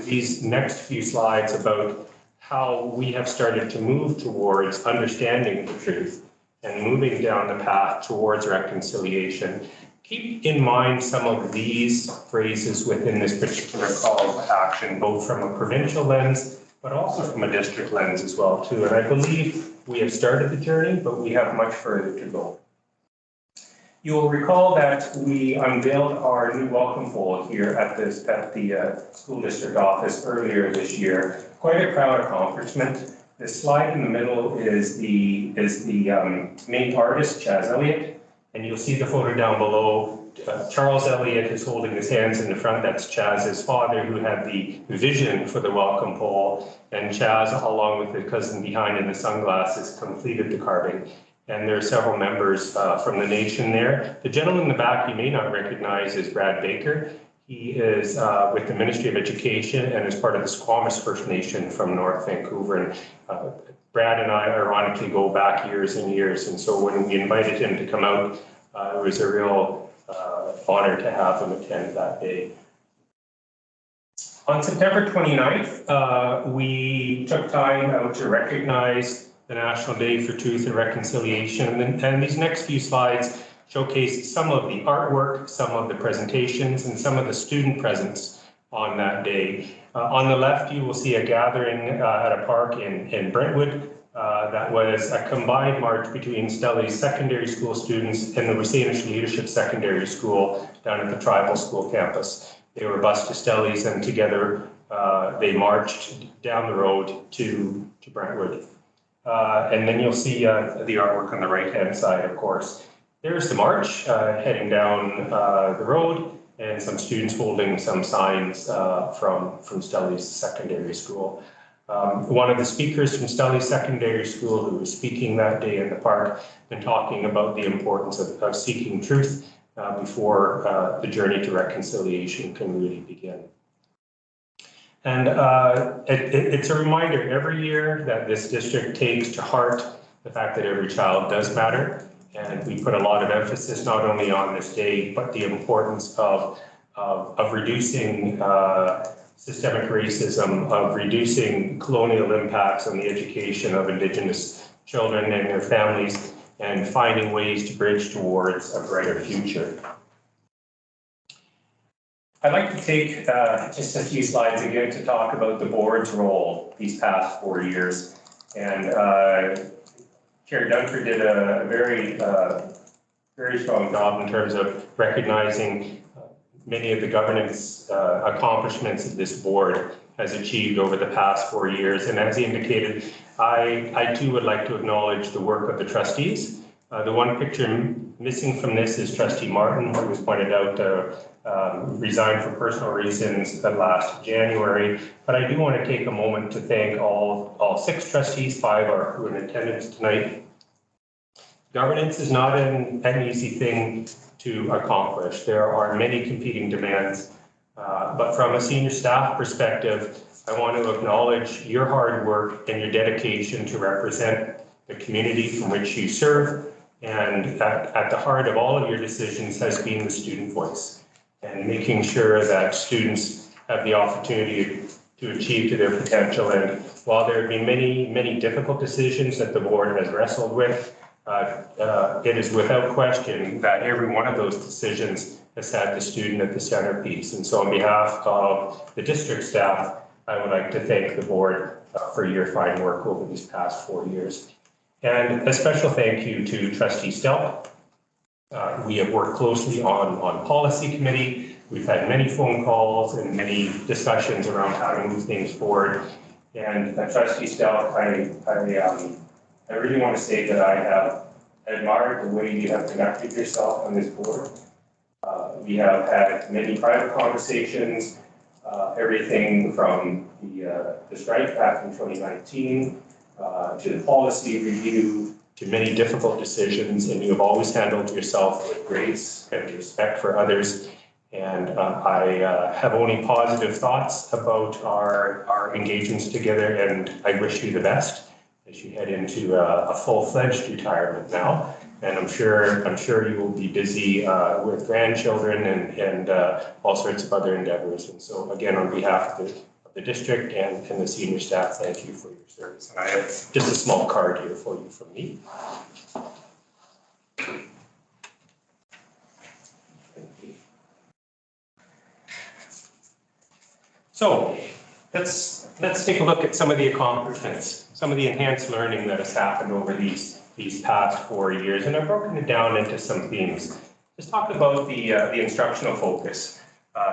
these next few slides about how we have started to move towards understanding the truth and moving down the path towards reconciliation, keep in mind some of these phrases within this particular call to action, both from a provincial lens, but also from a district lens as well too. And I believe we have started the journey, but we have much further to go. You will recall that we unveiled our new welcome pole here at the school district office earlier this year. Quite a proud accomplishment. The slide in the middle is the main artist, Chaz Elliott, and you'll see the photo down below. Charles Elliott is holding his hands in the front. That's Chaz's father, who had the vision for the welcome pole, and Chaz, along with his cousin behind in the sunglasses, completed the carving. And there are several members from the nation there. The gentleman in the back you may not recognize is Brad Baker. He is with the Ministry of Education and is part of the Squamish First Nation from North Vancouver. And Brad and I ironically go back years and years. And so when we invited him to come out, it was a real honor to have him attend that day. On September 29th, we took time out to recognize the National Day for Truth and Reconciliation. And these next few slides showcase some of the artwork, some of the presentations, and some of the student presence on that day. On the left, you will see a gathering at a park in Brentwood. That was a combined march between Stelli's secondary school students and the Wasanish Leadership Secondary School down at the tribal school campus. They were bused to Stelli's, and together they marched down the road to Brentwood. And then you'll see the artwork on the right-hand side, of course. There's the march heading down the road, and some students holding some signs from Stelli's secondary school. One of the speakers from Stelli's secondary school who was speaking that day in the park and talking about the importance of seeking truth before the journey to reconciliation can really begin. And it's a reminder every year that this district takes to heart the fact that every child does matter. And we put a lot of emphasis not only on this day, but the importance of reducing systemic racism, of reducing colonial impacts on the education of Indigenous children and their families, and finding ways to bridge towards a brighter future. I'd like to take just a few slides again to talk about the board's role these past 4 years. And Chair Dunker did a very strong job in terms of recognizing many of the governance accomplishments that this board has achieved over the past 4 years. And as he indicated, I too would like to acknowledge the work of the trustees. The one picture missing from this is Trustee Martin, who was pointed out resigned for personal reasons last January. But I do want to take a moment to thank all 6 trustees, 5 are in attendance tonight. Governance is not an easy thing to accomplish. There are many competing demands, but from a senior staff perspective, I want to acknowledge your hard work and your dedication to represent the community from which you serve. And at the heart of all of your decisions has been the student voice and making sure that students have the opportunity to achieve to their potential. And while there have been many difficult decisions that the board has wrestled with, it is without question that every one of those decisions has had the student at the centerpiece. And so on behalf of the district staff, I would like to thank the board for your fine work over these past 4 years. And a special thank you to Trustee Stelp. We have worked closely on policy committee. We've had many phone calls and many discussions around how to move things forward. And Trustee Stelp, I really want to say that I have admired the way you have conducted yourself on this board. We have had many private conversations, everything from the strike back in 2019 to the policy review, to many difficult decisions, and you have always handled yourself with grace and respect for others. And I have only positive thoughts about our engagements together, and I wish you the best as you head into a full-fledged retirement now. And I'm sure you will be busy with grandchildren and all sorts of other endeavors. And so again, on behalf of the district and the senior staff, thank you for your service. And I have just a small card here for you from me. So let's take a look at some of the accomplishments, some of the enhanced learning that has happened over these past 4 years, and I've broken it down into some themes. Let's talk about the instructional focus,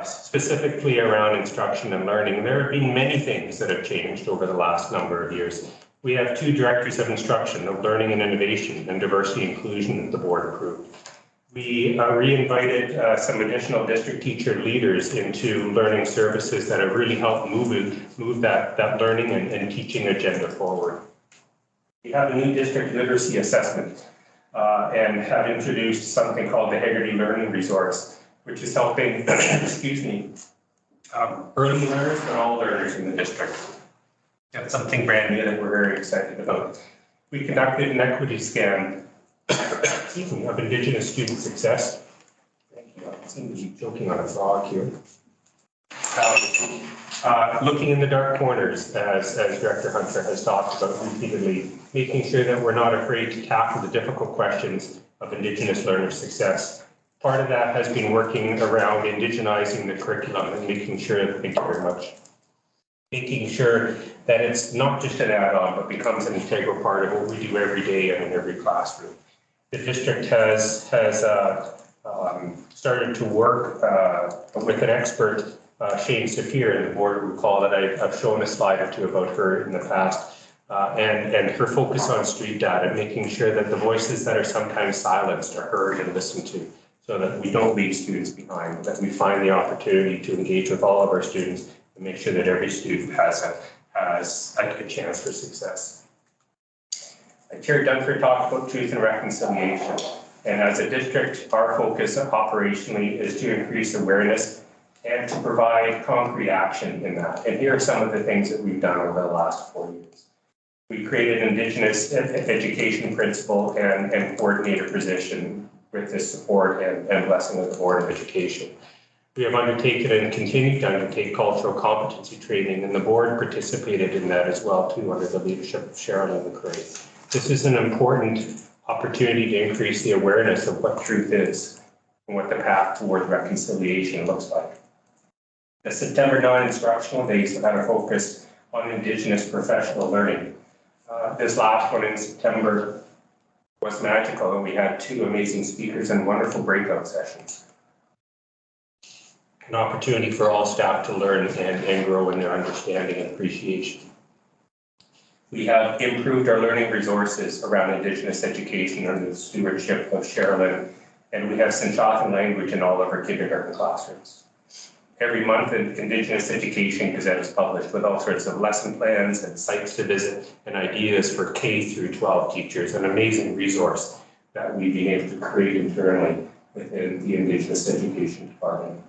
specifically around instruction and learning. There have been many things that have changed over the last number of years. We have 2 directors of instruction, of learning and innovation, and diversity and inclusion that the board approved. We re-invited some additional district teacher leaders into learning services that have really helped move that learning and teaching agenda forward. We have a new district literacy assessment and have introduced something called the Haggerty Learning Resource, which is helping, excuse me, early learners and all learners in the district. That's something brand new that we're very excited about. We conducted an equity scan of Indigenous student success. Thank you. I seem to be choking on a frog here. Looking in the dark corners, as Director Hunter has talked about repeatedly, making sure that we're not afraid to tackle the difficult questions of Indigenous learner success. Part of that has been working around indigenizing the curriculum and making sure that, thank you very much, making sure that it's not just an add-on, but becomes an integral part of what we do every day and in every classroom. The district has started to work with an expert, Shane Saphir, and the board will recall that I've shown a slide or two about her in the past, and her focus on street data, making sure that the voices that are sometimes silenced are heard and listened to, so that we don't leave students behind, that we find the opportunity to engage with all of our students and make sure that every student has a chance for success. Chair Dunford talked about truth and reconciliation. And as a district, our focus operationally is to increase awareness and to provide concrete action in that. And here are some of the things that we've done over the last 4 years. We created an Indigenous education principal and coordinator position with the support and blessing of the Board of Education. We have undertaken and continue to undertake cultural competency training, and the board participated in that as well too under the leadership of Sherilyn McCrae. This is an important opportunity to increase the awareness of what truth is and what the path toward reconciliation looks like. The September 9 instructional days have had a focus on Indigenous professional learning. This last one in September was magical, and we had 2 amazing speakers and wonderful breakout sessions. An opportunity for all staff to learn and grow in their understanding and appreciation. We have improved our learning resources around Indigenous education under the stewardship of Sherilyn, and we have Sinchothan language in all of our kindergarten classrooms. Every month, an Indigenous Education Gazette is published with all sorts of lesson plans and sites to visit and ideas for K through 12 teachers, an amazing resource that we've been able to create internally within the Indigenous Education Department.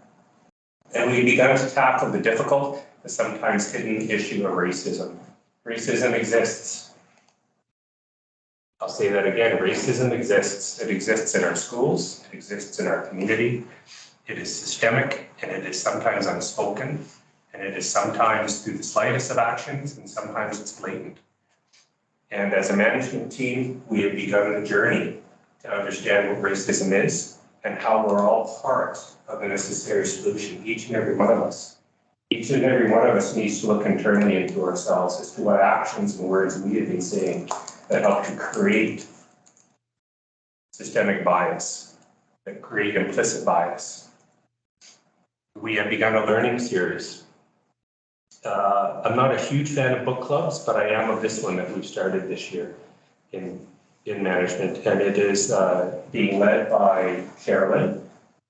And we've begun to tackle the difficult, the sometimes hidden issue of racism. Racism exists. I'll say that again, racism exists. It exists in our schools, it exists in our community. It is systemic, and it is sometimes unspoken, and it is sometimes through the slightest of actions, and sometimes it's blatant. And as a management team, we have begun the journey to understand what racism is and how we're all part of the necessary solution, each and every one of us. Each and every one of us needs to look internally into ourselves as to what actions and words we have been saying that help to create systemic bias, that create implicit bias. We have begun a learning series. I'm not a huge fan of book clubs, but I am of this one that we've started this year in management, and it is being led by Sherilyn,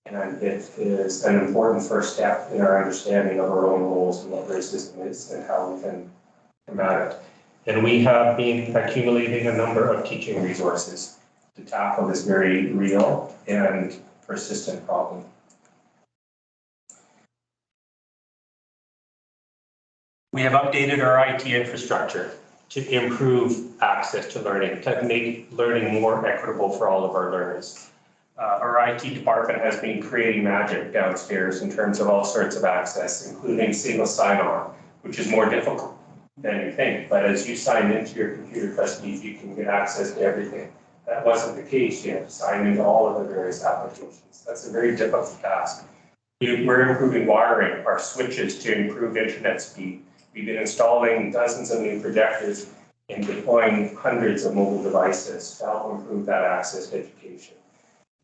and it is an important first step in our understanding of our own roles and what racism is and how we can combat it. And we have been accumulating a number of teaching resources to tackle this very real and persistent problem. We have updated our IT infrastructure to improve access to learning, to make learning more equitable for all of our learners. Our IT department has been creating magic downstairs in terms of all sorts of access, including single sign-on, which is more difficult than you think. But as you sign into your computer trustees, you can get access to everything. That wasn't the case. You had to sign into all of the various applications. That's a very difficult task. We're improving wiring, our switches to improve internet speed. We've been installing dozens of new projectors and deploying hundreds of mobile devices to help improve that access to education.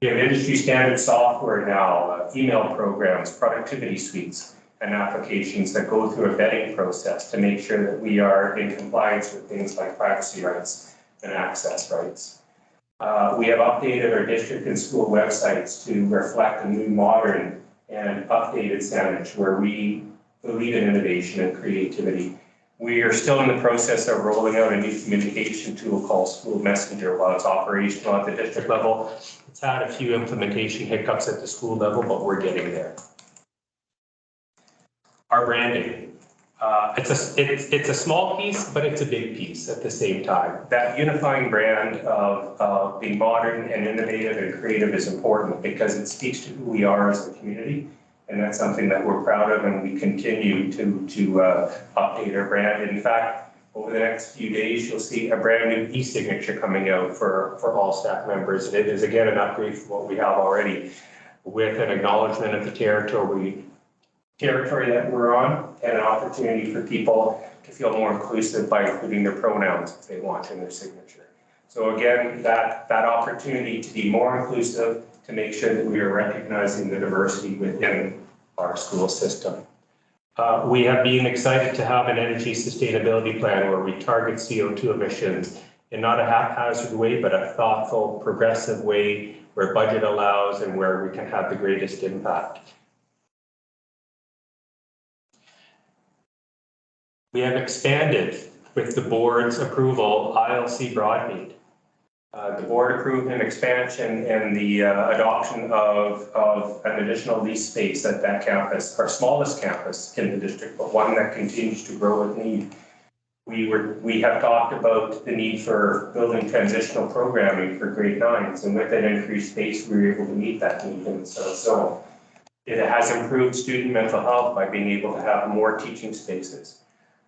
We have industry standard software now, email programs, productivity suites, and applications that go through a vetting process to make sure that we are in compliance with things like privacy rights and access rights. We have updated our district and school websites to reflect a new modern and updated standards where we believe in innovation and creativity. We are still in the process of rolling out a new communication tool called School Messenger while it's operational at the district level. It's had a few implementation hiccups at the school level, but we're getting there. Our branding. It's a small piece, but it's a big piece at the same time. That unifying brand of being modern and innovative and creative is important because it speaks to who we are as a community And that's something that we're proud of, and we continue to update our brand. In fact, over the next few days, you'll see a brand new e-signature coming out for all staff members. And it is again an upgrade from what we have already, with an acknowledgement of the territory that we're on, and an opportunity for people to feel more inclusive by including their pronouns if they want in their signature. So again, that opportunity to be more inclusive, to make sure that we are recognizing the diversity within our school system. We have been excited to have an energy sustainability plan where we target CO2 emissions in not a haphazard way, but a thoughtful, progressive way where budget allows and where we can have the greatest impact. We have expanded, with the board's approval, ILC Broadmead. The board approved an expansion and the adoption of an additional lease space at that campus, our smallest campus in the district, but one that continues to grow with need. We have talked about the need for building transitional programming for grade 9s, and with that increased space, we were able to meet that need in the South Zone. It has improved student mental health by being able to have more teaching spaces.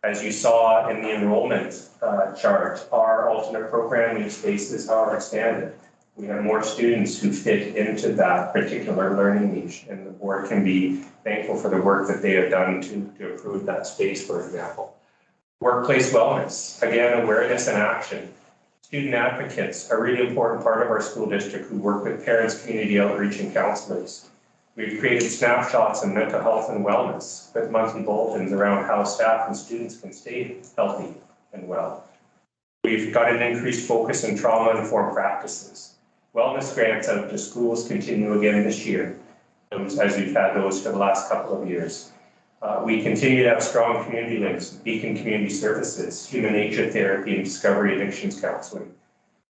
As you saw in the enrollment chart, our alternate programming spaces are expanded. We have more students who fit into that particular learning niche, and the board can be thankful for the work that they have done to improve that space, for example. Workplace wellness, again, awareness and action. Student advocates are a really important part of our school district who work with parents, community outreach, and counselors. We've created snapshots in mental health and wellness with monthly bulletins around how staff and students can stay healthy and well. We've got an increased focus on trauma-informed practices. Wellness grants out to schools continue again this year, as we've had those for the last couple of years. We continue to have strong community links, Beacon Community Services, human nature therapy, and discovery addictions counseling.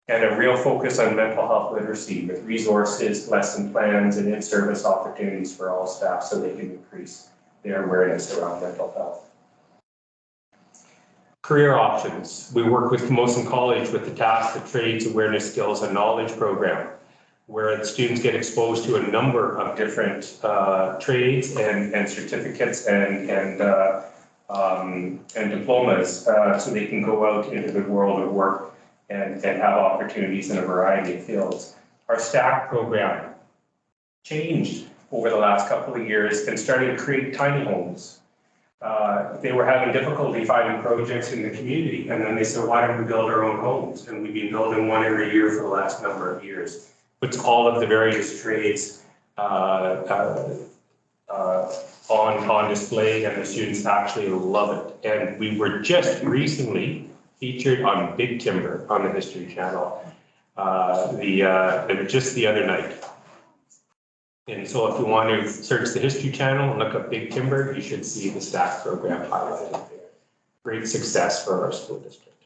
And a real focus on mental health literacy with resources, lesson plans, and in-service opportunities for all staff so they can increase their awareness around mental health. Career options. We work with Camosun College with the Task of Trades Awareness Skills and Knowledge program, where the students get exposed to a number of different trades and certificates and diplomas so they can go out into the world of work and have opportunities in a variety of fields. Our STACK program changed over the last couple of years and started to create tiny homes. They were having difficulty finding projects in the community, and then they said, why don't we build our own homes? And we've been building one every year for the last number of years. Puts all of the various trades on display, and the students actually love it. And we were just recently featured on Big Timber on the History Channel just the other night. And so if you want to search the History Channel and look up Big Timber, you should see the STACK program highlighted there. Great success for our school district.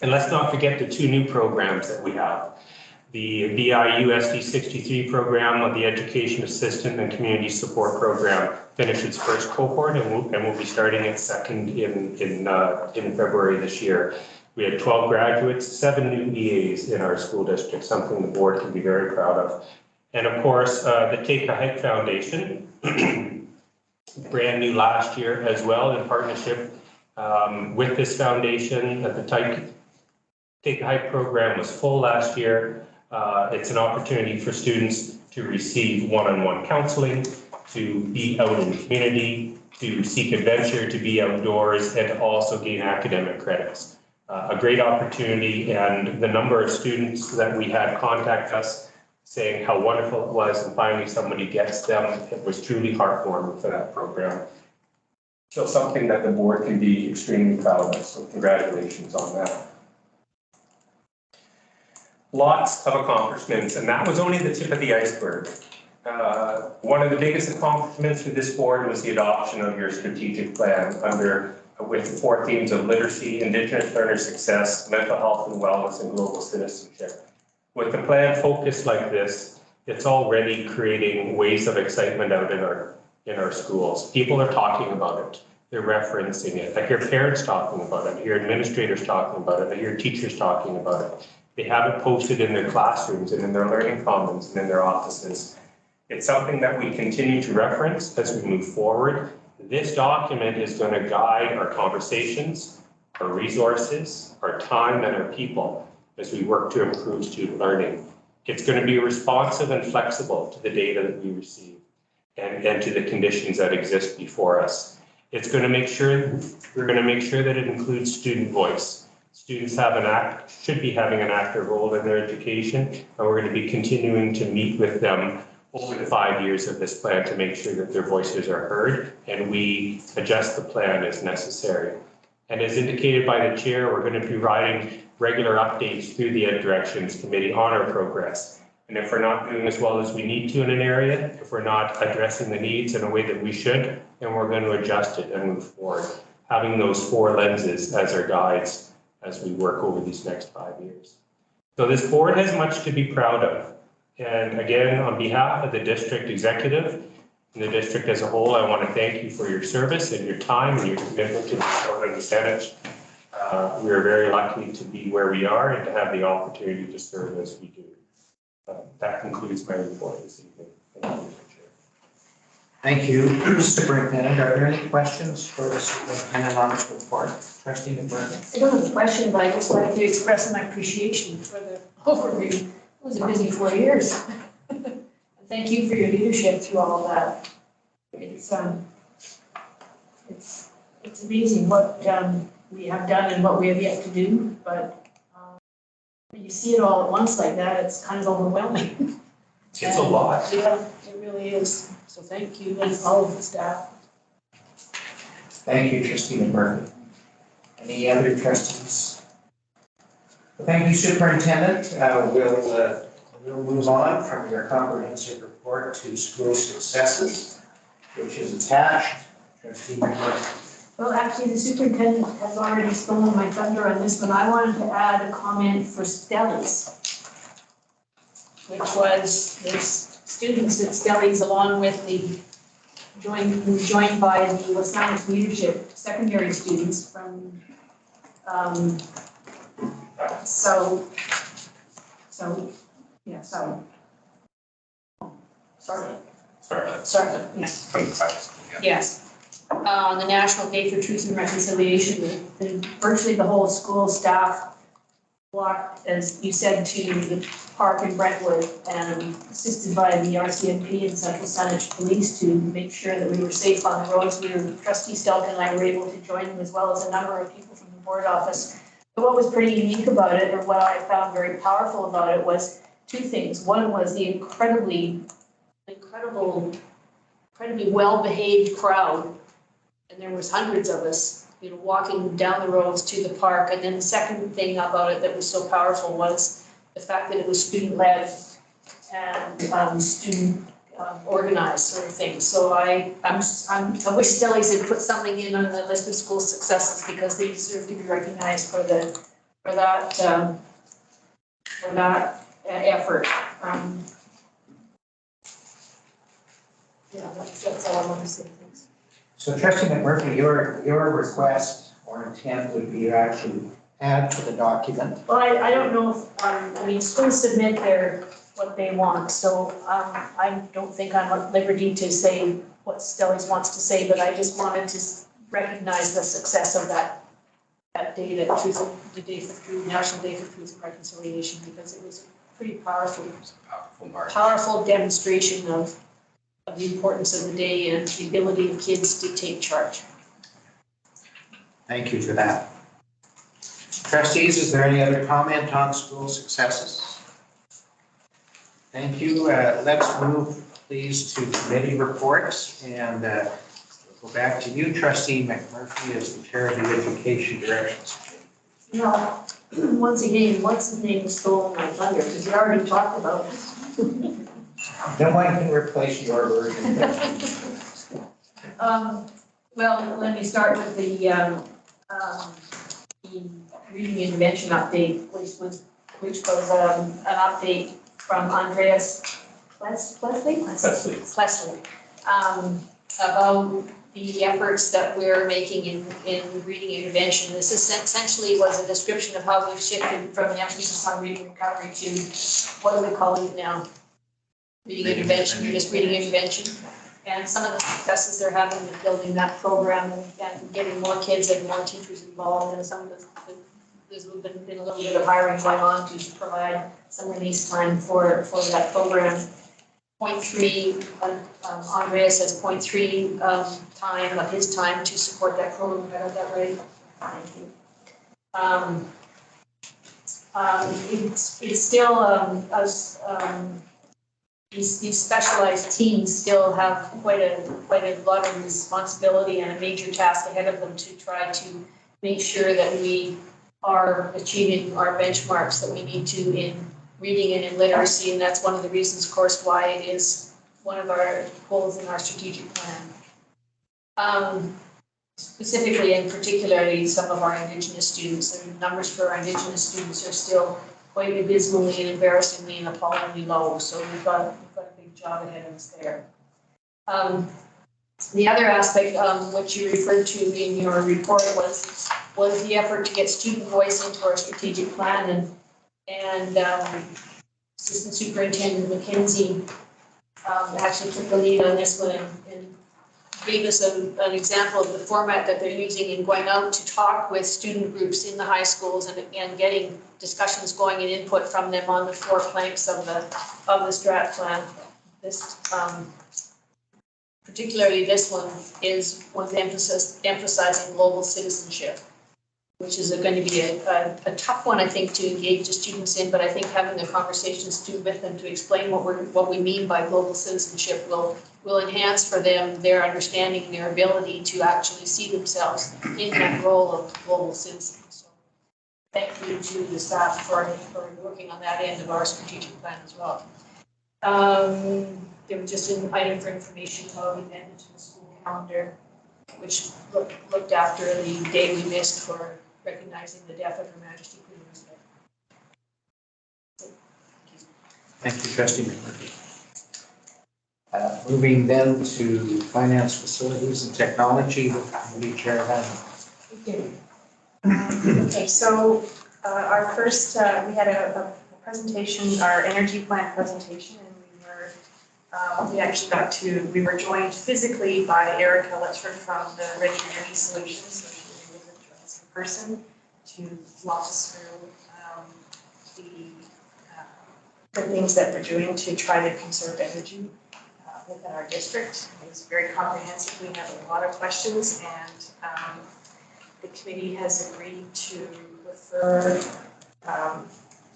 And let's not forget the two new programs that we have. The BIUSD 63 program of the Education Assistant and Community Support Program finished its first cohort, and we'll be starting its second in February this year. We had 12 graduates, 7 new EAs in our school district, something the board can be very proud of. And of course, the Take a Hike Foundation, brand new last year as well in partnership with this foundation. The Take a Hike program was full last year. It's an opportunity for students to receive one-on-one counseling, to be out in the community, to seek adventure, to be outdoors, and to also gain academic credits. A great opportunity, and the number of students that we had contact us saying how wonderful it was and finally somebody gets them, it was truly heartwarming for that program. So something that the board can be extremely proud of, so congratulations on that. Lots of accomplishments, and that was only the tip of the iceberg. One of the biggest accomplishments for this board was the adoption of your strategic plan with the 4 themes of literacy, Indigenous learner success, mental health and wellness, and global citizenship. With the plan focused like this, it's already creating waves of excitement out in our schools. People are talking about it. They're referencing it. I hear parents talking about it. I hear administrators talking about it. I hear teachers talking about it. They have it posted in their classrooms and in their learning commons and in their offices. It's something that we continue to reference as we move forward. This document is going to guide our conversations, our resources, our time, and our people as we work to improve student learning. It's going to be responsive and flexible to the data that we receive and to the conditions that exist before us. It's going to make sure, we're going to make sure that it includes student voice. Students should be having an active role in their education, and we're going to be continuing to meet with them over the 5 years of this plan to make sure that their voices are heard and we adjust the plan as necessary. And as indicated by the chair, we're going to be providing regular updates through the Ed Directions Committee on our progress. And if we're not doing as well as we need to in an area, if we're not addressing the needs in a way that we should, then we're going to adjust it and move forward, having those 4 lenses as our guides as we work over these next 5 years. So this board has much to be proud of. And again, on behalf of the district executive and the district as a whole, I want to thank you for your service and your time and your commitment to the Southern and Senate. We are very lucky to be where we are and to have the opportunity to serve as we do. That concludes my report this evening. Thank you, Mr. Chair. Thank you, Superintendent. Are there any questions for the superintendent on this report? Trustee McMurphy. I don't have a question, but I just like to express my appreciation for the overview. It was a busy 4 years. Thank you for your leadership through all of that. It's amazing what we have done and what we have yet to do, but when you see it all at once like that, it's kind of overwhelming. It's a lot. Yeah, it really is. So thank you and all of the staff. Thank you, Trustee McMurphy. Any other trustees? Thank you, Superintendent. We'll move on from your comprehensive report to school successes, which is attached. Trustee McMurphy. Well, actually, the superintendent has already stolen my thunder on this, but I wanted to add a comment for Stellies, which was there's students at Stellies along with the joined by the Wisconsin leadership, secondary students from sorry. Yes. Yes. The National Day for Truth and Reconciliation, virtually the whole school staff walked, as you said, to the park in Brentwood and assisted by the RCMP and Central Saanich Police to make sure that we were safe on the roads. Trustee Stelk and I were able to join them as well as a number of people from the board office. But what was pretty unique about it, or what I found very powerful about it, was 2 things. One was the incredibly well-behaved crowd, and there was hundreds of us, walking down the roads to the park. And then the second thing about it that was so powerful was the fact that it was student-led and student organized sort of thing. So I wish Stellies had put something in on the list of school successes because they deserve to be recognized for that effort. That's all I want to say. Thanks. So Trustee McMurphy, your request or intent would be to actually add to the document. Well, I don't know if, schools submit what they want, so I don't think I'm at liberty to say what Stellies wants to say, but I just wanted to recognize the success of that day, the Day for Truth, National Day for Truth and Reconciliation, because it was a pretty powerful demonstration of the importance of the day and the ability of kids to take charge. Thank you for that. Trustees, is there any other comment on school successes? Thank you. Let's move, please, to committee reports, and we'll go back to you, Trustee McMurphy, as the chair of the Education Directions Committee. Once again, what's the name stole my thunder? Because you already talked about it. No one can replace your version. Well, let me start with the reading intervention update, which was an update from Andreas Plessley about the efforts that we're making in reading intervention. This essentially was a description of how we've shifted from the emphasis on reading recovery to, what are we calling it now? reading intervention, just reading intervention. And some of the successes they're having with building that program and getting more kids and more teachers involved, and some of there's been a little bit of hiring going on to provide some release time for that program. 0.3, Andreas has 0.3 time of his time to support that program. I got that right? Thank you. It's still these specialized teams still have quite a lot of responsibility and a major task ahead of them to try to make sure that we are achieving our benchmarks that we need to in reading and in literacy, and that's one of the reasons, of course, why it is one of our goals in our strategic plan. Specifically and particularly some of our Indigenous students, the numbers for our Indigenous students are still quite abysmally and embarrassingly and appallingly low, so we've got a big job ahead of us there. The other aspect which you referred to in your report was the effort to get student voice into our strategic plan, and Assistant Superintendent McKenzie actually took the lead on this one and gave us an example of the format that they're using in going out to talk with student groups in the high schools and getting discussions going and input from them on the 4 planks of the strat plan. This particularly this one was emphasizing global citizenship, which is going to be a tough one, I think, to engage the students in, but I think having the conversations with them to explain what we mean by global citizenship will enhance for them their understanding and their ability to actually see themselves in that role of global citizens. So thank you to the staff for working on that end of our strategic plan as well. There was just an item for information about the amendment to the school calendar, which looked after the day we missed for recognizing the death of Her Majesty Queen Elizabeth. Thank you, Trustee McMurphy. Moving then to Finance, Facilities and Technology, Committee Chair Van. Okay, so our first, we had a presentation, our energy plan presentation, and we were joined physically by Erica Letchford from the Ready Energy Solutions, so she was able to join us in person to walk us through the things that we're doing to try to conserve energy within our district. It was very comprehensive. We have a lot of questions, and the committee has agreed to refer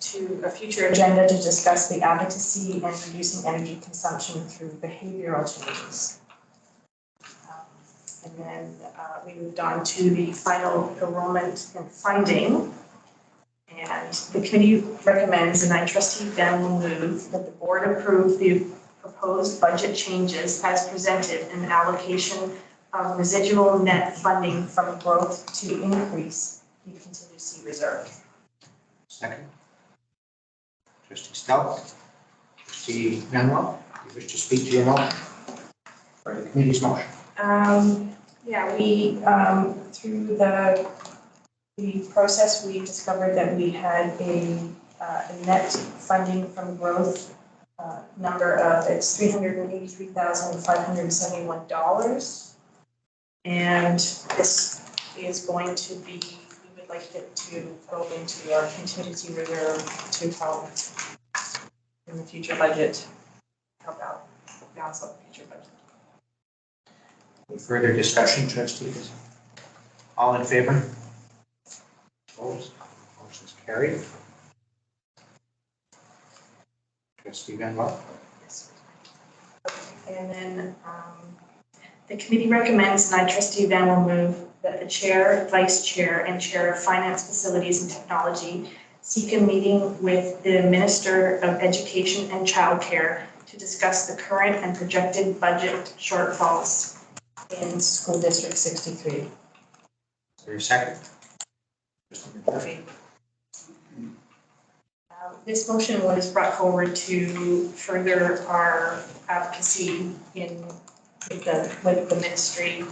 to a future agenda to discuss the advocacy and reducing energy consumption through behavioral changes. And then we moved on to the final enrollment and funding. And the committee recommends, and I, Trustee Ben, will move that the board approve the proposed budget changes as presented and allocation of residual net funding from growth to increase the contingency reserve. Second. Trustee Stout. Trustee Manuel, do you wish to speak to your motion or the committee's motion? Yeah, we through the process, we discovered that we had a net funding from growth number of it's $383,571, and this is going to be. We would like it to go into our contingency reserve to help in the future budget, help out balance out the future budget. Any further discussion, trustees? All in favor? Opposed? Motion's carried. Trustee Van Wel. Yes. Okay, and then the committee recommends, and I, Trustee Van, will move that the chair, vice chair, and chair of finance, facilities, and technology seek a meeting with the Minister of Education and Childcare to discuss the current and projected budget shortfalls in School District 63. Is there a second? Okay. This motion was brought forward to further our advocacy with the ministry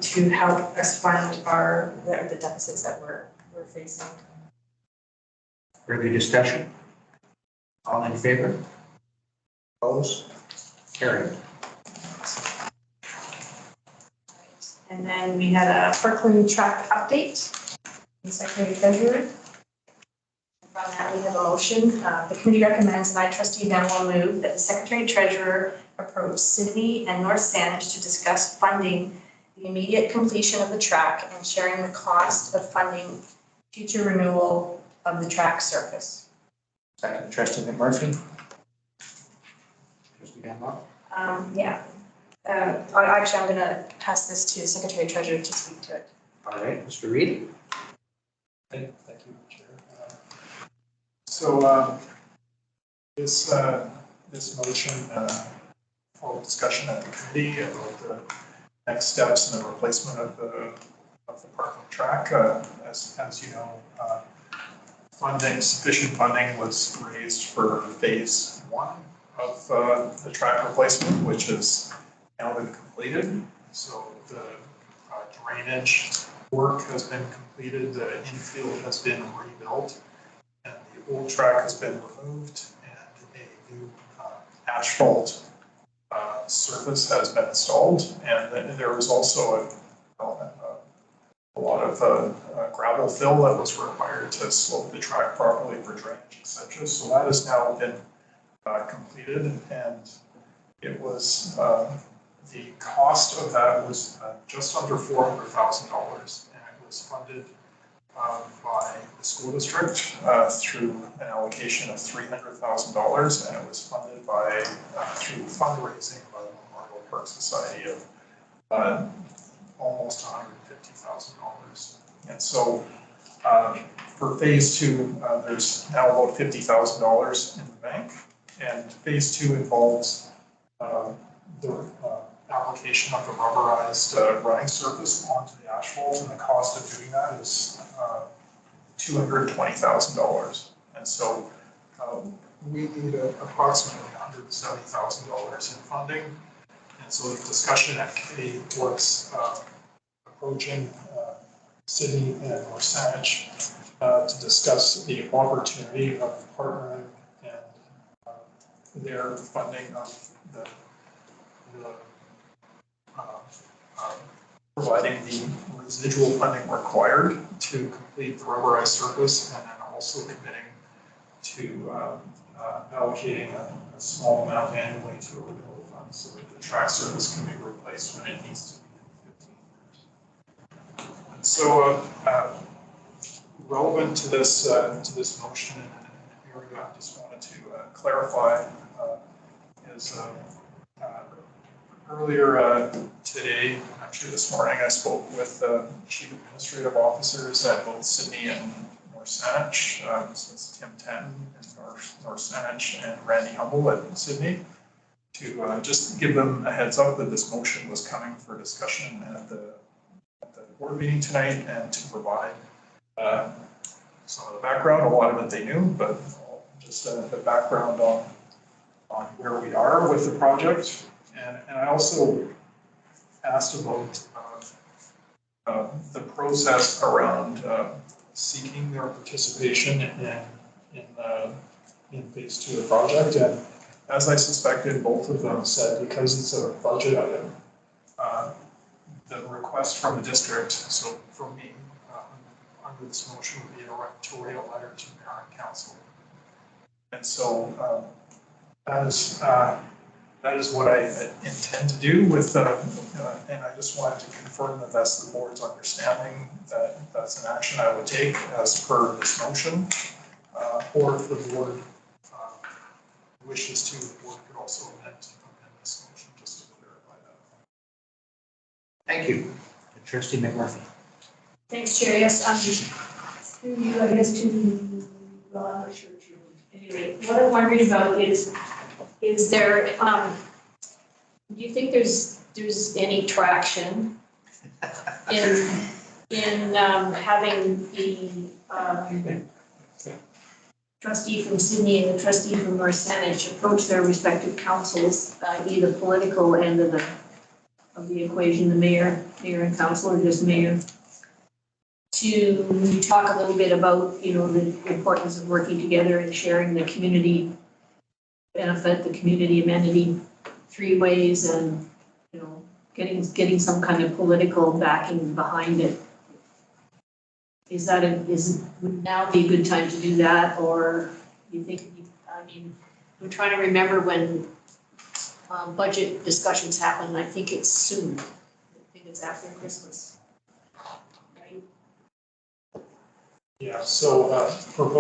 to help us fund the deficits that we're facing. Further discussion? All in favor? Opposed? Carried. And then we had a Parkland track update. The Secretary Treasurer. From that, we have a motion. The committee recommends, and I, Trustee Van, will move that the Secretary Treasurer approach Sydney and North Saanich to discuss funding the immediate completion of the track and sharing the cost of funding future renewal of the track surface. Second, Trustee McMurphy. Trustee Gamble. Yeah. Actually, I'm going to pass this to the Secretary Treasurer to speak to it. All right, Mr. Reid. Thank you, Chair. So this motion, full discussion at the committee about the next steps in the replacement of the Parkland track. As you know, sufficient funding was raised for phase 1 of the track replacement, which has now been completed. So the drainage work has been completed, the infield has been rebuilt, and the old track has been removed, and a new asphalt surface has been installed. And then there was also a lot of gravel fill that was required to slope the track properly for drainage, etc. So that has now been completed, and it was the cost of that was just under $400,000, and it was funded by the school district through an allocation of $300,000, and it was funded by through fundraising by the Memorial Park Society of almost $150,000. And so for phase 2, there's now about $50,000 in the bank, and phase 2 involves the application of the rubberized running surface onto the asphalt, and the cost of doing that is $220,000. And so we need approximately $170,000 in funding. And so the discussion at committee was approaching Sydney and North Saanich to discuss the opportunity of partnering and their funding of the providing the residual funding required to complete the rubberized surface, and then also committing to allocating a small amount annually to a renewal fund so that the track surface can be replaced when it needs to be in 15 years. And so relevant to this motion and area I just wanted to clarify is earlier today, actually this morning, I spoke with chief administrative officers at both Sydney and North Saanich, since Tim Ten in North Saanich and Randy Humble at Sydney, to just give them a heads up that this motion was coming for discussion at the board meeting tonight, and to provide some of the background. A lot of it they knew, but just the background on where we are with the project. And I also asked about the process around seeking their participation in phase 2 of the project. And as I suspected, both of them said because it's a budget item, the request from the district, so from me, under this motion would be to write a letter to mayor and council. And so that is what I intend to do with, and I just wanted to confirm that that's the board's understanding, that that's an action I would take as per this motion, or if the board wishes to, the board could also amend this motion just to clarify that. Thank you. Trustee McMurphy. Thanks, Chair. Yes, to you, I guess, to the, well, I'm not sure. Anyway, what I'm wondering about is there, do you think there's any traction in having the trustee from Sydney and the trustee from North Saanich approach their respective councils, either political end of the equation, the mayor and council, or just mayor, to talk a little bit about, the importance of working together and sharing the community benefit, the community amenity 3 ways and, getting some kind of political backing behind it. Would now be a good time to do that, or you think, I'm trying to remember when budget discussions happen, and I think it's soon. I think it's after Christmas. Right? Yeah, so for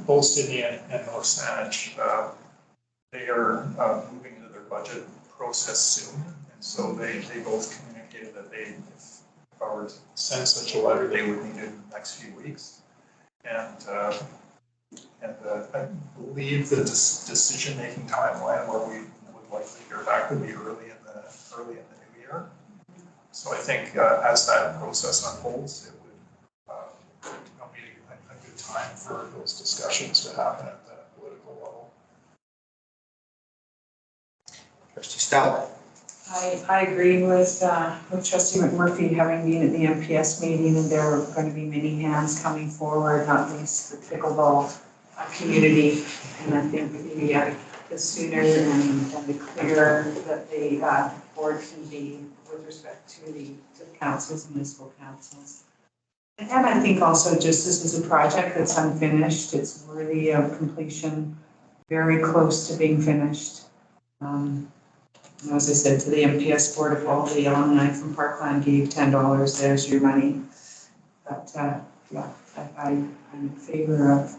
both Sydney and North Saanich, they are moving into their budget process soon. And so they both communicated that if I were to send such a letter, they would need it in the next few weeks. And I believe the decision-making timeline where we would likely hear back would be early in the new year. So I think as that process unfolds, it would be a good time for those discussions to happen at the political level. Trustee Stout. I agree with Trustee McMurphy, having been at the MPS meeting, and there are going to be many hands coming forward, not least the pickleball community. And I think the sooner and the clearer that the board can be with respect to the councils, municipal councils. And I think also just this is a project that's unfinished. It's worthy of completion, very close to being finished. As I said to the MPS board, if all the alumni from Parkland gave $10, there's your money. But I'm in favor of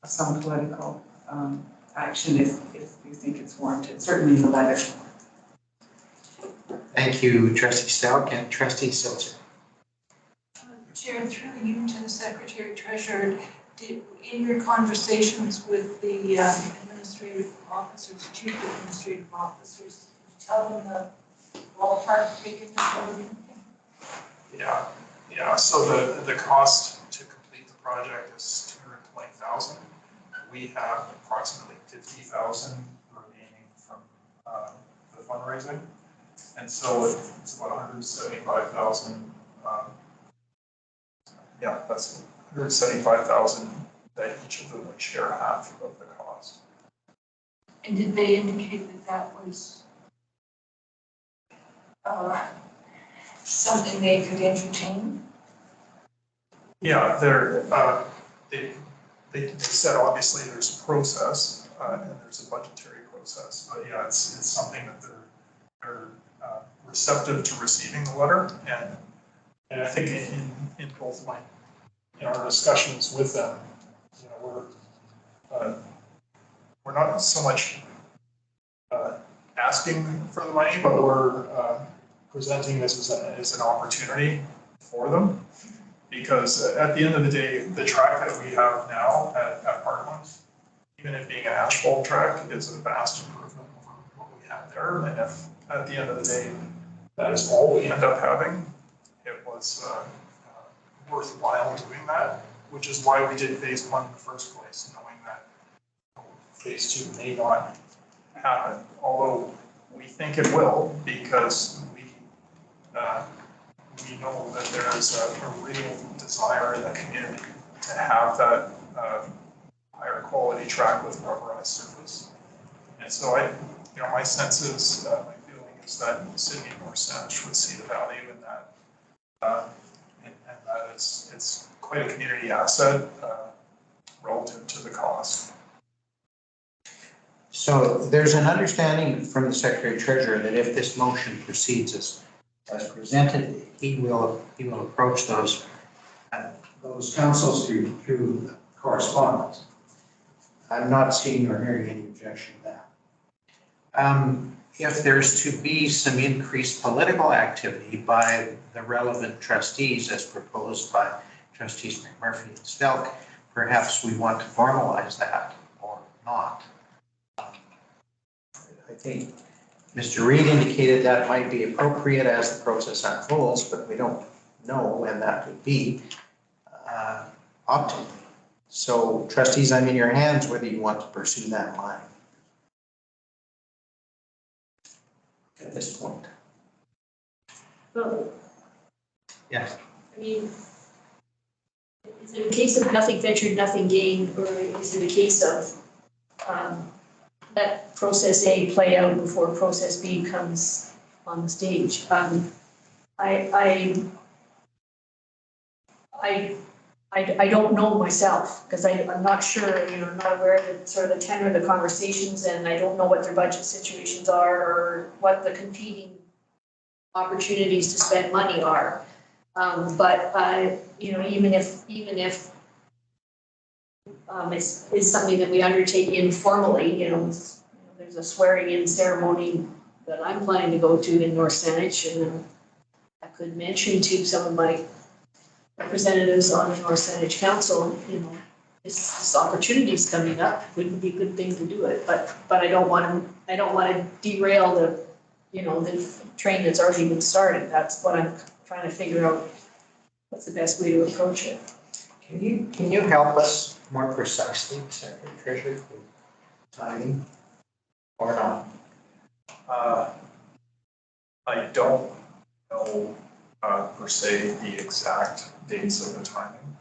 some political action if you think it's warranted, certainly the letter. Thank you, Trustee Stout and Trustee Silzer. Chair, through you to the Secretary Treasurer, in your conversations with the administrative officers, chief administrative officers, tell them the ballpark figure that we're looking at? Yeah. So the cost to complete the project is $220,000. We have approximately $50,000 remaining from the fundraising, and so it's about $175,000. That's $175,000 that each of them would share half of the cost. And did they indicate that was something they could entertain? Yeah, they said obviously there's a process and there's a budgetary process, but yeah, it's something that they're receptive to receiving the letter, and I think in both our discussions with them, we're not so much asking for the money, but we're presenting this as an opportunity for them. Because at the end of the day, the track that we have now at Parkland, even it being an asphalt track, is a vast improvement over what we had there. And if at the end of the day, that is all we end up having, it was worthwhile doing that, which is why we did phase 1 in the first place, knowing that phase 2 may not happen, although we think it will, because we know that there is a real desire in the community to have that higher quality track with rubberized surface. And so my sense is, my feeling is that Sydney and North Saanich would see the value in that, and that it's quite a community asset relative to the cost. So there's an understanding from the Secretary Treasurer that if this motion proceeds as presented, he will approach those councils through correspondence. I'm not seeing or hearing any objection to that. If there's to be some increased political activity by the relevant trustees as proposed by Trustees McMurphy and Stelk, perhaps we want to formalize that or not. I think Mr. Reid indicated that might be appropriate as the process unfolds, but we don't know when that would be optimally. So trustees, I'm in your hands whether you want to pursue that line at this point. Well, Yes. I mean, in the case of nothing ventured, nothing gained, or is it a case of let process A play out before process B comes on the stage? I don't know myself, because I'm not sure, you know, I'm not aware of the sort of the tenor of the conversations, and I don't know what their budget situations are, or what the competing opportunities to spend money are. But you know, even if it's something that we undertake informally, you know, there's a swearing-in ceremony that I'm planning to go to in North Saanich, and I could mention to some of my representatives on the North Saanich Council, you know, this opportunity's coming up, wouldn't be a good thing to do it, but I don't want to derail the, you know, the train that's already been started. That's what I'm trying to figure out, what's the best way to approach it. Can you help us more precisely, Secretary Treasurer, with timing or not? I don't know per se the exact dates of the timing,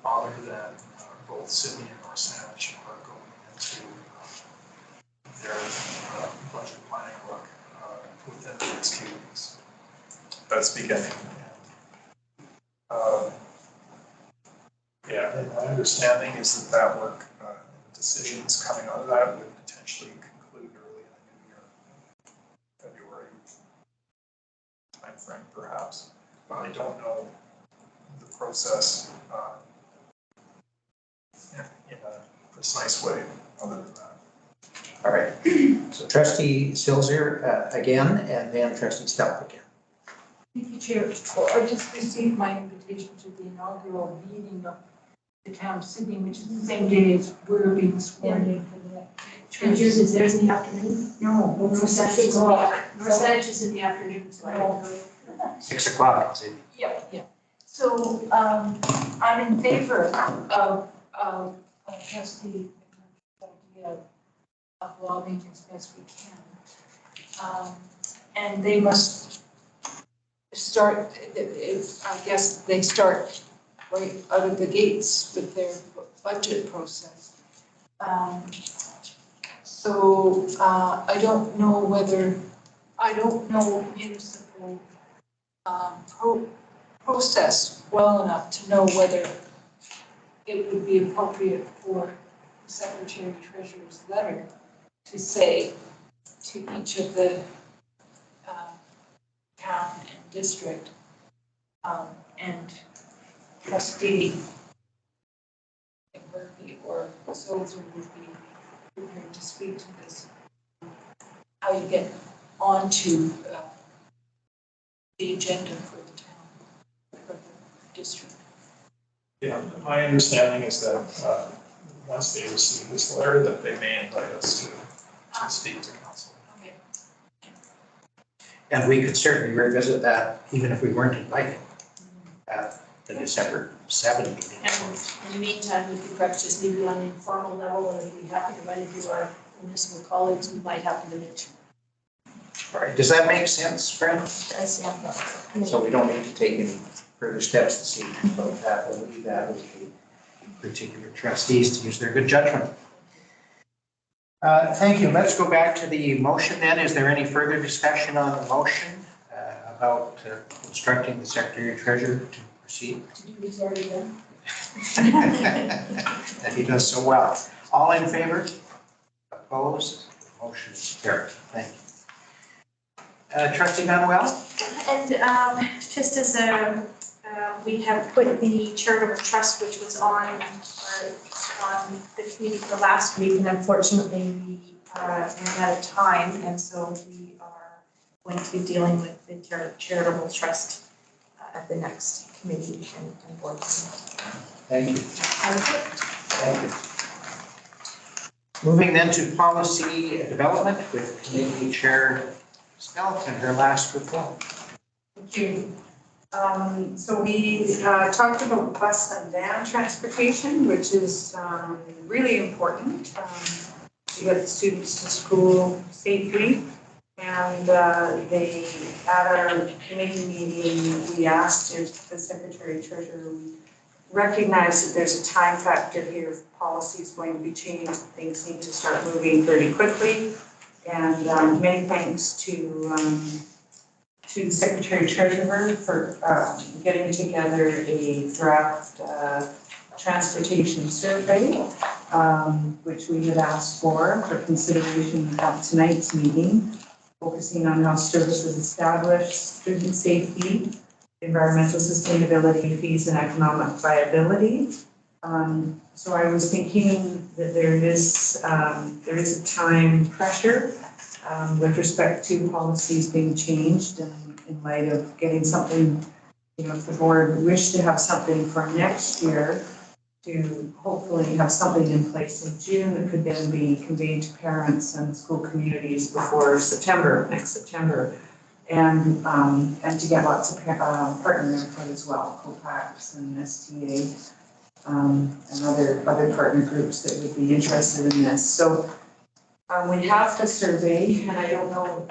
other than both Sydney and North Saanich are going into their budget planning work within the next few weeks. That's beginning. Yeah, and my understanding is that work, decisions coming out of that would potentially conclude early in the new year, February timeframe perhaps. But I don't know the process in a precise way other than that. All right, so Trustee Silzer again, and then Trustee Stelp again. Thank you, Chair. Well, I just received my invitation to the inaugural meeting of the town of Sydney, which is the same day as we're being sworn in for the And yours is theirs in the afternoon? No, North Saanich is in North Saanich is in the afternoon, so I don't know. 6 o'clock, is it? Yeah. So, I'm in favor of trustee idea of lobbying as best we can. And they must start, I guess they start right out of the gates with their budget process. So I don't know municipal process well enough to know whether it would be appropriate for the Secretary Treasurer's letter to say to each of the town and district and trustee Murphy or Silver would be prepared to speak to this, how you get onto the agenda for the town, for the district. Yeah, my understanding is that once they receive this letter, that they may invite us to speak to council. Okay. And we could certainly revisit that even if we weren't invited at the December 7 meeting. And in the meantime, we could perhaps just leave it on an informal level, and we'd be happy to run into our municipal colleagues we might happen to mention. All right, does that make sense, friends? That's, yeah. So we don't need to take any further steps this evening about that. We'll leave that with the particular trustees to use their good judgment. Thank you. Let's go back to the motion then. Is there any further discussion on the motion about instructing the Secretary Treasurer to proceed? To do this already done. That he does so well. All in favor? Opposed? Motion is carried. Thank you. Trustee Manuel? And just as we have put the charitable trust, which was on the committee for last week, and unfortunately we ran out of time, and so we are going to be dealing with the charitable trust at the next committee and board meeting. Thank you. Thank you. Moving then to policy development with Committee Chair Stelp and her last report. Thank you. So we talked about bus and van transportation, which is really important to get the students to school safely. And they, at our committee meeting, we asked if the Secretary Treasurer would recognize that there's a time factor here. If policy is going to be changed, things need to start moving pretty quickly. And many thanks to the Secretary Treasurer for getting together a draft transportation survey, which we had asked for consideration at tonight's meeting, focusing on how services established, student safety, environmental sustainability, fees, and economic viability. So I was thinking that there is a time pressure with respect to policies being changed and in light of getting something, if the board wished to have something for next year, to hopefully have something in place in June that could then be conveyed to parents and school communities before next September. And to get lots of partner input as well, COPACs and STA, and other partner groups that would be interested in this. So we have the survey, and I don't know,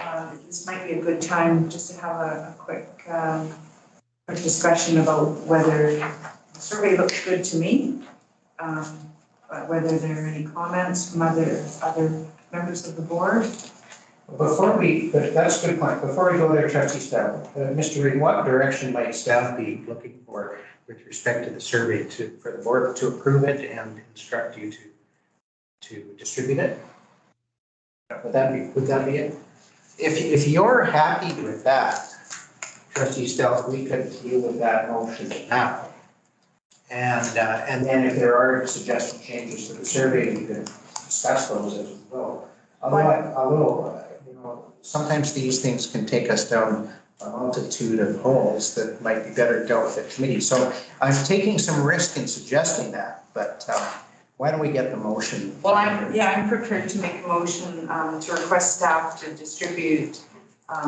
this might be a good time just to have a quick discussion about whether the survey looks good to me, but whether there are any comments from other members of the board. That's a good point. Before we go there, Trustee Stout, Mr. Reed, what direction might staff be looking for with respect to the survey for the board to approve it and instruct you to distribute it? Would that be it? If you're happy with that, Trustee Stout, we could deal with that motion now. And then if there are suggested changes to the survey, we could discuss those as we go. Although sometimes these things can take us down a multitude of holes that might be better dealt with at committee. So I'm taking some risk in suggesting that, but why don't we get the motion? Well, I'm prepared to make a motion to request staff to distribute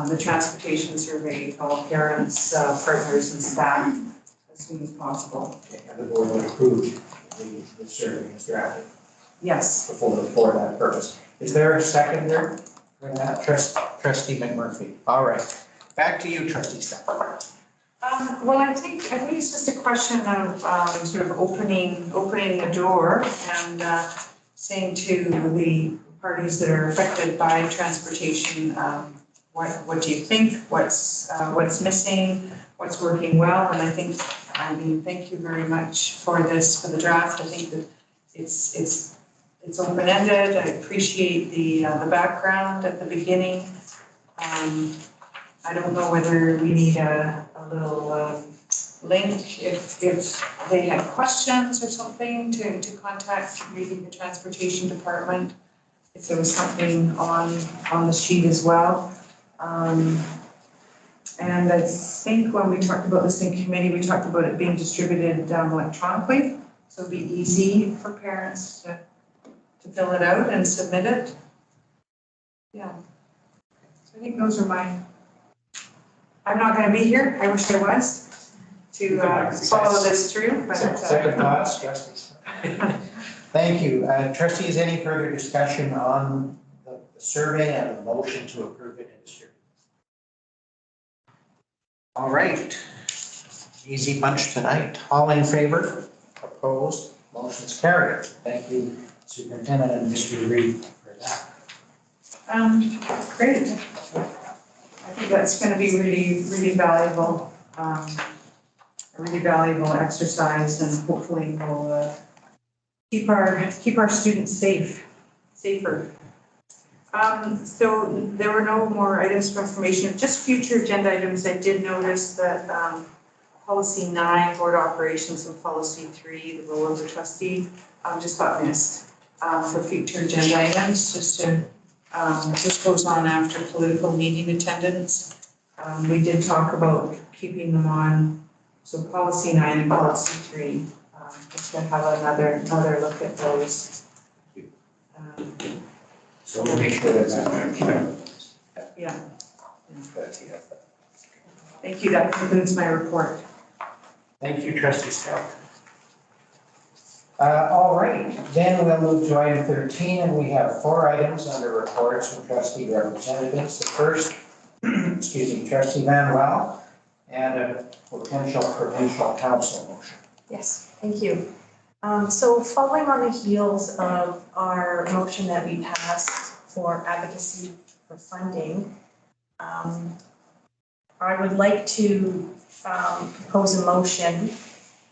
the transportation survey to all parents, partners, and staff as soon as possible. Okay, and the board will approve the survey as drafted. Yes. For that purpose. Is there a seconder for that? Trustee McMurphy. All right. Back to you, Trustee Staff. Well, I think it's just a question of sort of opening the door and saying to the parties that are affected by transportation, what do you think? What's missing? What's working well? And thank you very much for the draft. I think that it's open-ended. I appreciate the background at the beginning. I don't know whether we need a little link if they have questions or something to contact maybe the transportation department, if there was something on the sheet as well. And I think when we talked about this in committee, we talked about it being distributed electronically, so it'd be easy for parents to fill it out and submit it. Yeah. So I think those are mine. I'm not going to be here. I wish I was to follow this through. But, second thoughts, trustees. Thank you. Trustees, any further discussion on the survey and the motion to approve it and distribute? All right. Easy bunch tonight. All in favor? Opposed? Motion's carried. Thank you, Superintendent and Mr. Reed, for that. Great. I think that's going to be really, really valuable, a really valuable exercise, and hopefully will keep our students safer. So there were no more items for information, just future agenda items. I did notice that policy 9, board operations, and policy 3, the role of the trustee, just got missed for future agenda items, just goes on after political meeting attendance. We did talk about keeping them on, so policy 9 and policy 3, just to have another look at those. So we'll make sure that's Yeah. Thank you. That concludes my report. Thank you, Trustee Stout. All right, then we'll move to item 13, and we have 4 items under reports from trustee representatives. The first, Trustee Van Wel, and a potential provincial council motion. Yes, thank you. So following on the heels of our motion that we passed for advocacy for funding, I would like to propose a motion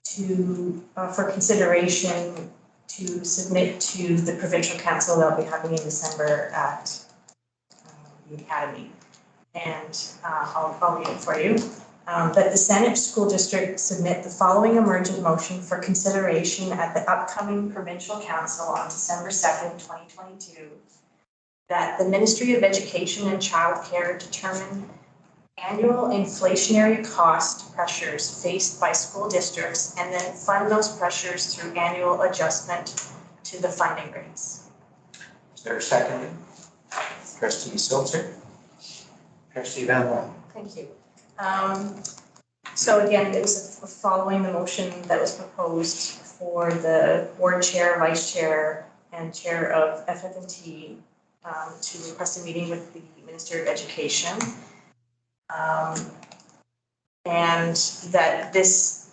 to, for consideration to submit to the provincial council that we'll be having in December at the academy. And I'll read it for you. That the Saanich School District submit the following emergent motion for consideration at the upcoming provincial council on December 2nd, 2022. That the Ministry of Education and Childcare determine annual inflationary cost pressures faced by school districts and then fund those pressures through annual adjustment to the funding rates. Is there a second? Trustee Silter? Trustee Van Wel? Thank you. So again, it was following the motion that was proposed for the board chair, vice chair, and chair of FF&T to request a meeting with the Minister of Education. And that this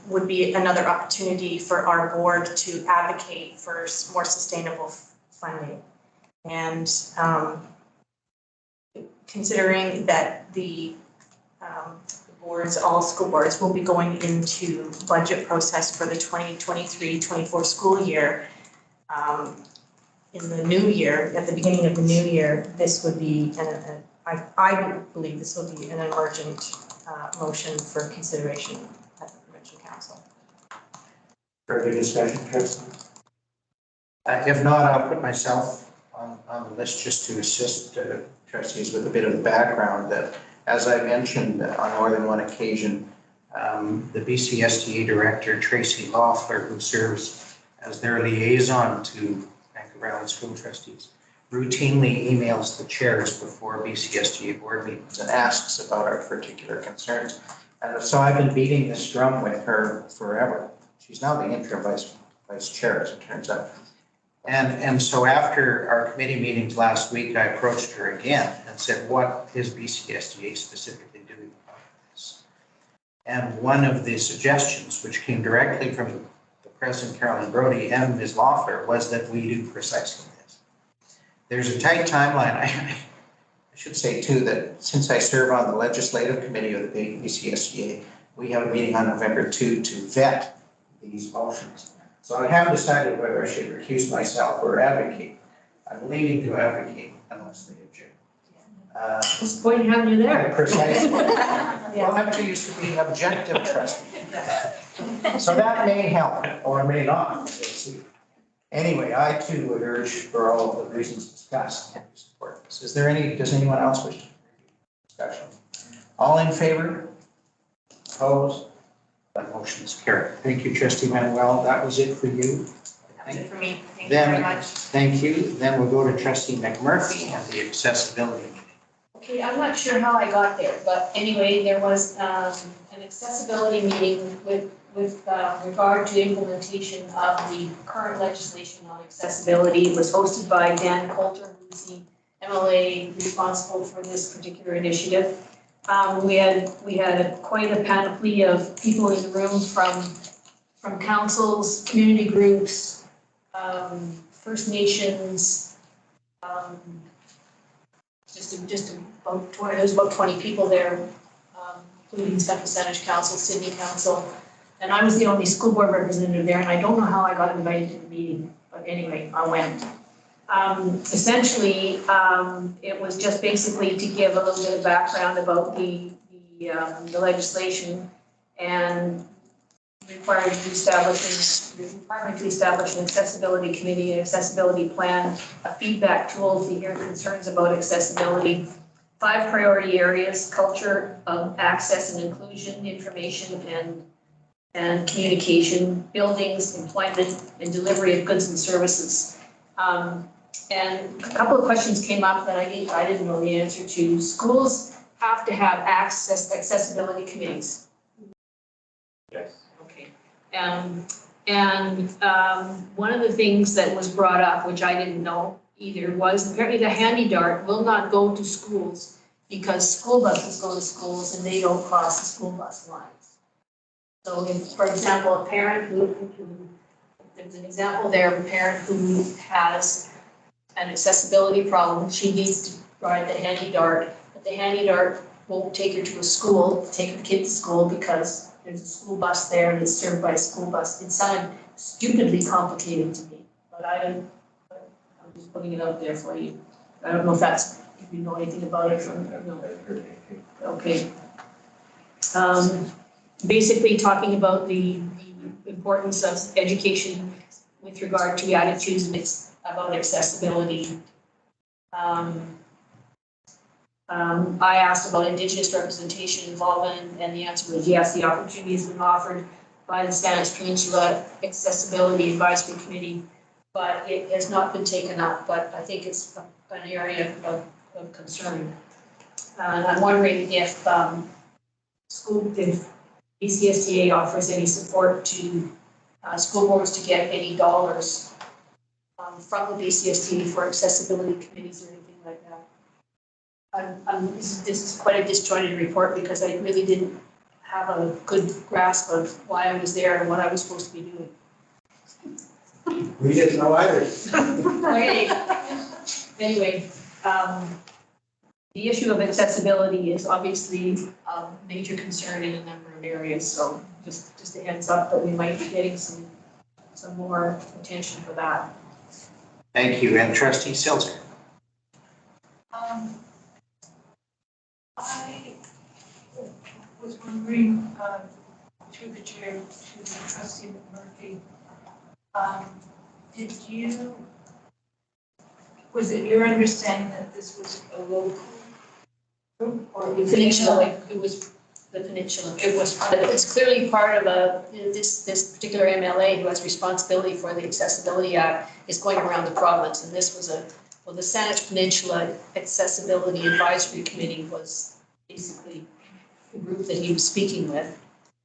would be another opportunity for our board to advocate for more sustainable funding. And considering that the boards, all school boards, will be going into budget process for the 2023-24 school year. In the new year, at the beginning of the new year, this would be, I believe this will be an emergent motion for consideration at the provincial council. Further discussion, Trustee? If not, I'll put myself on the list just to assist trustees with a bit of the background that, as I mentioned on more than one occasion, the BC STA Director, Tracy Loeffler, who serves as their liaison to Vancouver Island School Trustees, routinely emails the chairs before BC STA board meetings and asks about our particular concerns. And so I've been beating this drum with her forever. She's now the interim vice chair, as it turns out. And so after our committee meetings last week, I approached her again and said, what is BCSDA specifically doing about this? And one of the suggestions, which came directly from the President Carolyn Brody and Ms. Loeffler, was that we do precisely this. There's a tight timeline. I should say too that since I serve on the legislative committee of the BCSDA, we have a meeting on November 2 to vet these motions. So I haven't decided whether I should recuse myself or advocate. I'm leaning to advocate unless they object. What's the point in having you there? Precisely. Well, I'm too used to being objective trustee. So that may help or may not. We'll see. Anyway, I too would urge for all of the reasons discussed to support this. Does anyone else wish to discussion? All in favor? Opposed? That motion is carried. Thank you, Trustee Manuel. That was it for you. That's it for me. Thank you very much. Thank you. Then we'll go to Trustee McMurphy and the accessibility committee. Okay, I'm not sure how I got there, but anyway, there was an accessibility meeting with regard to implementation of the current legislation on accessibility. It was hosted by Dan Coulter, who's the MLA responsible for this particular initiative. We had quite a panoply of people in the room from councils, community groups, First Nations, just about 20, there was about 20 people there, including Central Saanich Council, Sydney Council, and I was the only school board representative there, and I don't know how I got invited to the meeting, but anyway, I went. Essentially, it was just basically to give a little bit of background about the legislation and the requirement to establish an accessibility committee, an accessibility plan, a feedback tool to hear concerns about accessibility, 5 priority areas: culture of access and inclusion, information and communication, buildings, employment, and delivery of goods and services. And a couple of questions came up that I didn't know the answer to. Schools have to have accessibility committees. Yes. Okay. One of the things that was brought up, which I didn't know either, was apparently the handy dart will not go to schools because school buses go to schools and they don't cross the school bus lines. So if, for example, a parent there's an example there of a parent who has an accessibility problem, she needs to ride the handy dart, but the handy dart won't take her to a school, take her kid to school because there's a school bus there and it's served by a school bus. It sounded stupidly complicated to me, but I'm just putting it out there for you. I don't know if you know anything about it from, okay. Basically talking about the importance of education with regard to attitudes about accessibility. I asked about Indigenous representation involvement, and the answer was yes, the opportunity has been offered by the Saanich Peninsula Accessibility Advisory Committee, but it has not been taken up, but I think it's an area of concern. And I'm wondering if BCSTA offers any support to school boards to get any dollars from the BCSTA for accessibility committees or anything like that. This is quite a disjointed report because I really didn't have a good grasp of why I was there and what I was supposed to be doing. We didn't know either. Okay. Anyway, the issue of accessibility is obviously a major concern in a number of areas, so just a heads up that we might be getting some more attention for that. Thank you. And Trustee Silzer. I was wondering, through the chair, to Trustee McMurphy, was it your understanding that this was a local group or The peninsula, it was the peninsula. It was. It's clearly part of this particular MLA who has responsibility for the Accessibility Act is going around the province, and this was the Saanich Peninsula Accessibility Advisory Committee was basically the group that he was speaking with,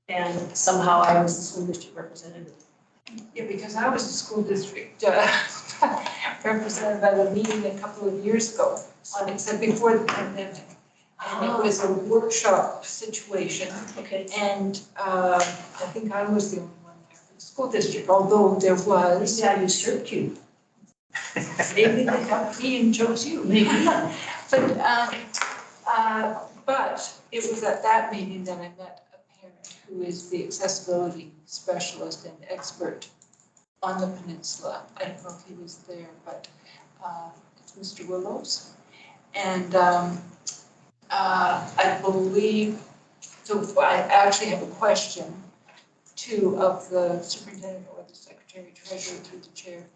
and somehow I was the school district representative. Yeah, because I was a school district represented by the meeting a couple of years ago, except before the pandemic. And it was a workshop situation. Okay. And I think I was the only one there for the school district, although there was. Yeah, you served you. Maybe they got me and chose you. Maybe. But it was at that meeting that I met a parent who is the accessibility specialist and expert on the peninsula. I don't know if he was there, but it's Mr. Willows. And I believe, so I actually have a question too of the superintendent or the secretary treasurer through the chair.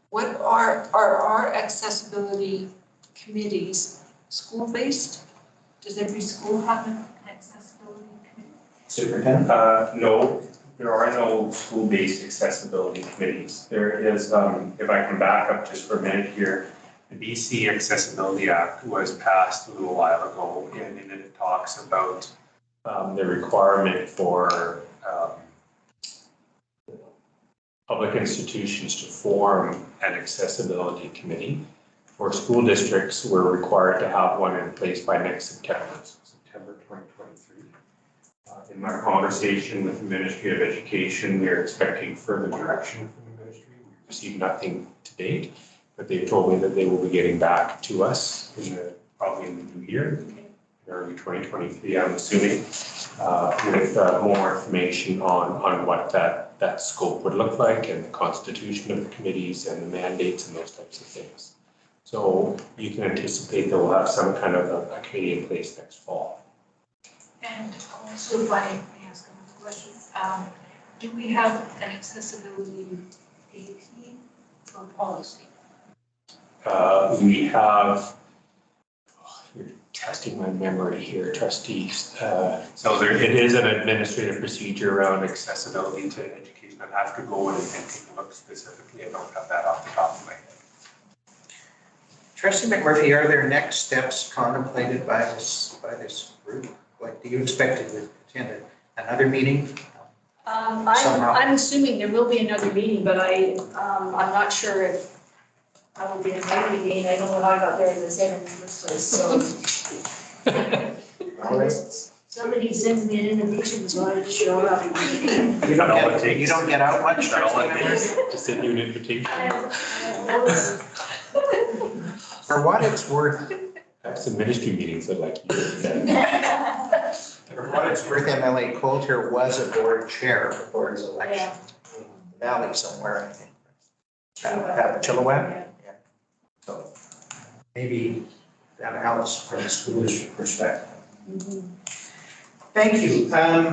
What are our accessibility committees school-based? Does every school have an accessibility committee? Superintendent? No, there are no school-based accessibility committees. There is, if I can back up just for a minute here, the BC Accessibility Act was passed a little while ago, and in it talks about the requirement for public institutions to form an accessibility committee. For school districts, we're required to have one in place by next September, so September 2023. In my conversation with the Ministry of Education, they're expecting further direction from the ministry. We've received nothing to date, but they've told me that they will be getting back to us probably in the new year, early 2023, I'm assuming, with more information on what that scope would look like and the constitution of the committees and the mandates and those types of things. So you can anticipate that we'll have some kind of a committee in place next fall. And also, if I may ask another question, do we have an accessibility AP or policy? We have, you're testing my memory here, trustees. So it is an administrative procedure around accessibility to education. I'd have to go in and take a look specifically. I don't have that off the top of my head. Trustee McMurphy, are there next steps contemplated by this group? Like, do you expect to attend another meeting? Somehow. I'm assuming there will be another meeting, but I'm not sure if I will be invited again. I know when I got there, as I said in the first place, so. All right. So Somebody sends me an invitation, so I just show up. You don't get out much, trustee members? Just send you an invitation. For what it's worth, I have some ministry meetings I'd like you to attend. for what it's worth, MLA Coulter was a board chair before his election. In the Valley somewhere, I think. Chilliwack? Yeah. So maybe that helps from a school district perspective. Thank you.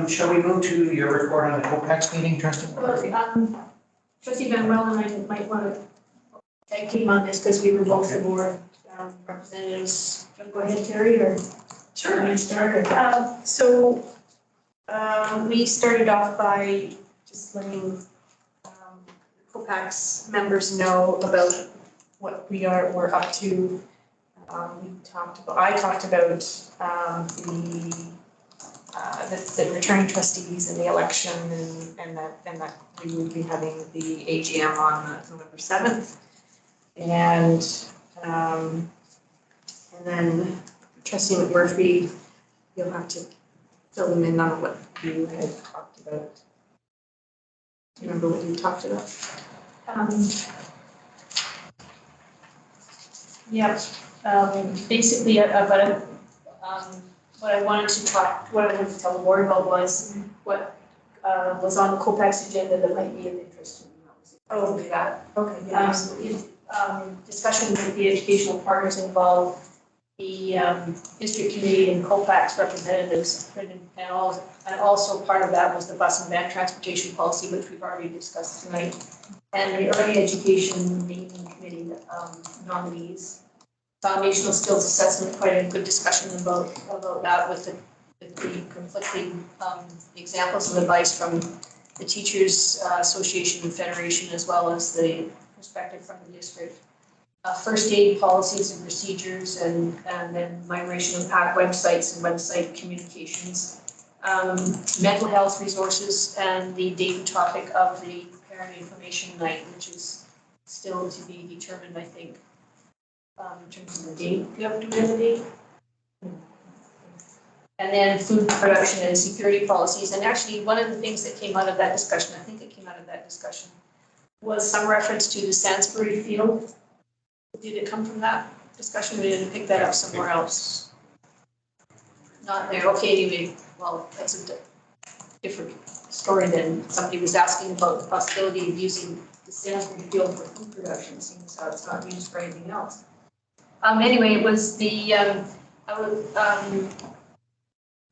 Shall we move to your report on the COPEX meeting, trustee? Trustee Van Well and I might want to tag team on this because we were both the board representatives. Go ahead, Terry, or? Sure. You started. We started off by just letting COPAX members know about what we're up to. I talked about the returning trustees and the election and that we will be having the AGM on November 7th. And then trustee McMurphy, you'll have to fill them in on what you had talked about. Do you remember what you talked about? Basically, what I wanted to tell the board about was what was on the COPEX agenda that might be of interest to you. Oh, that, okay, Discussion with the educational partners involved, the district committee and COPEX representatives, and also part of that was the bus and van transportation policy, which we've already discussed tonight, and the early education meeting committee nominees. Foundational skills assessment, quite a good discussion about that with the conflicting examples of advice from the Teachers Association and Federation, as well as the perspective from the district. First aid policies and procedures, and then migration of PAC websites and website communications. Mental health resources, and the date and topic of the parent information night, which is still to be determined, I think. In terms of the date, do we have a date? And then food production and security policies. And actually, one of the things that came out of that discussion, I think it came out of that discussion, was some reference to the Salisbury field. Did it come from that discussion? We didn't pick that up somewhere else. Not there. Okay, anyway, well, that's a different story than somebody was asking about the possibility of using the Salisbury field for food production, seeing as how it's not used for anything else. Anyway, it was the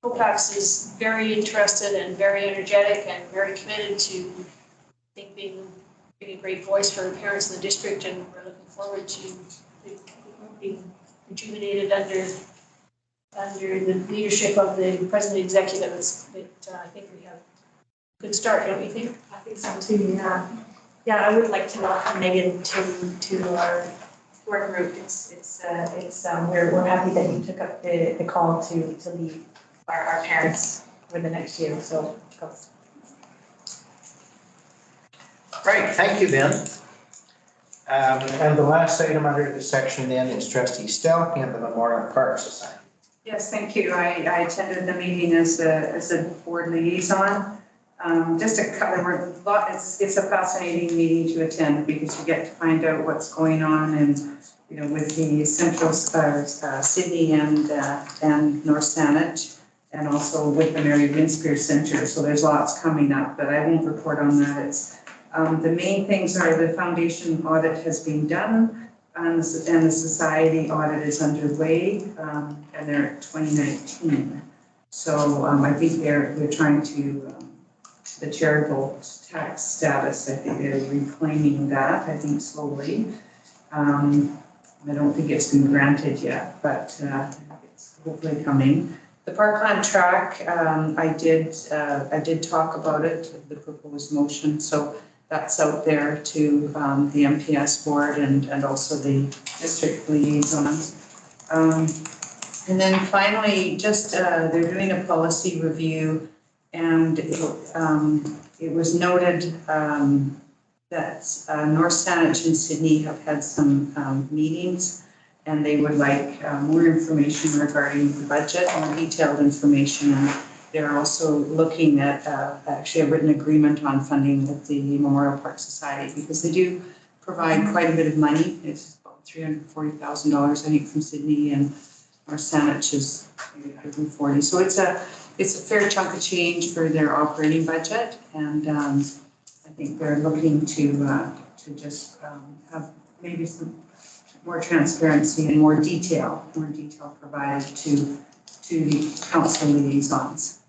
COPAX is very interested and very energetic and very committed to, I think, being a great voice for the parents in the district, and we're looking forward to being rejuvenated under the leadership of the president executive. I think we have a good start, don't you think? I think so too, yeah. Yeah, I would like to welcome Megan to our group. We're happy that you took up the call to lead our parents for the next year, so go. Right, thank you, Ben. And the last item under this section then is trustee Stelk and the Memorial Park Society. Yes, thank you. I attended the meeting as a board liaison. It's a fascinating meeting to attend because you get to find out what's going on, and with the Central Sydney and North Saanich, and also with the Mary Winspear Center. So there's lots coming up, but I won't report on that. It's the main things are the foundation audit has been done, and the society audit is underway, and they're at 2019. So I think they're trying to the charitable tax status. I think they're reclaiming that. I think slowly. I don't think it's been granted yet, but it's hopefully coming. The parkland track, I did talk about it, the proposed motion, so that's out there to the MPS board and also the district liaisons. And then finally, just they're doing a policy review, and it was noted that North Saanich and Sydney have had some meetings, and they would like more information regarding the budget, more detailed information. And they're also looking at actually a written agreement on funding with the Memorial Park Society, because they do provide quite a bit of money. It's about $340,000, I think, from Sydney, and our Saanich is maybe 140. So it's a fair chunk of change for their operating budget, and I think they're looking to just have maybe some more transparency and more detail provided to the council liaisons.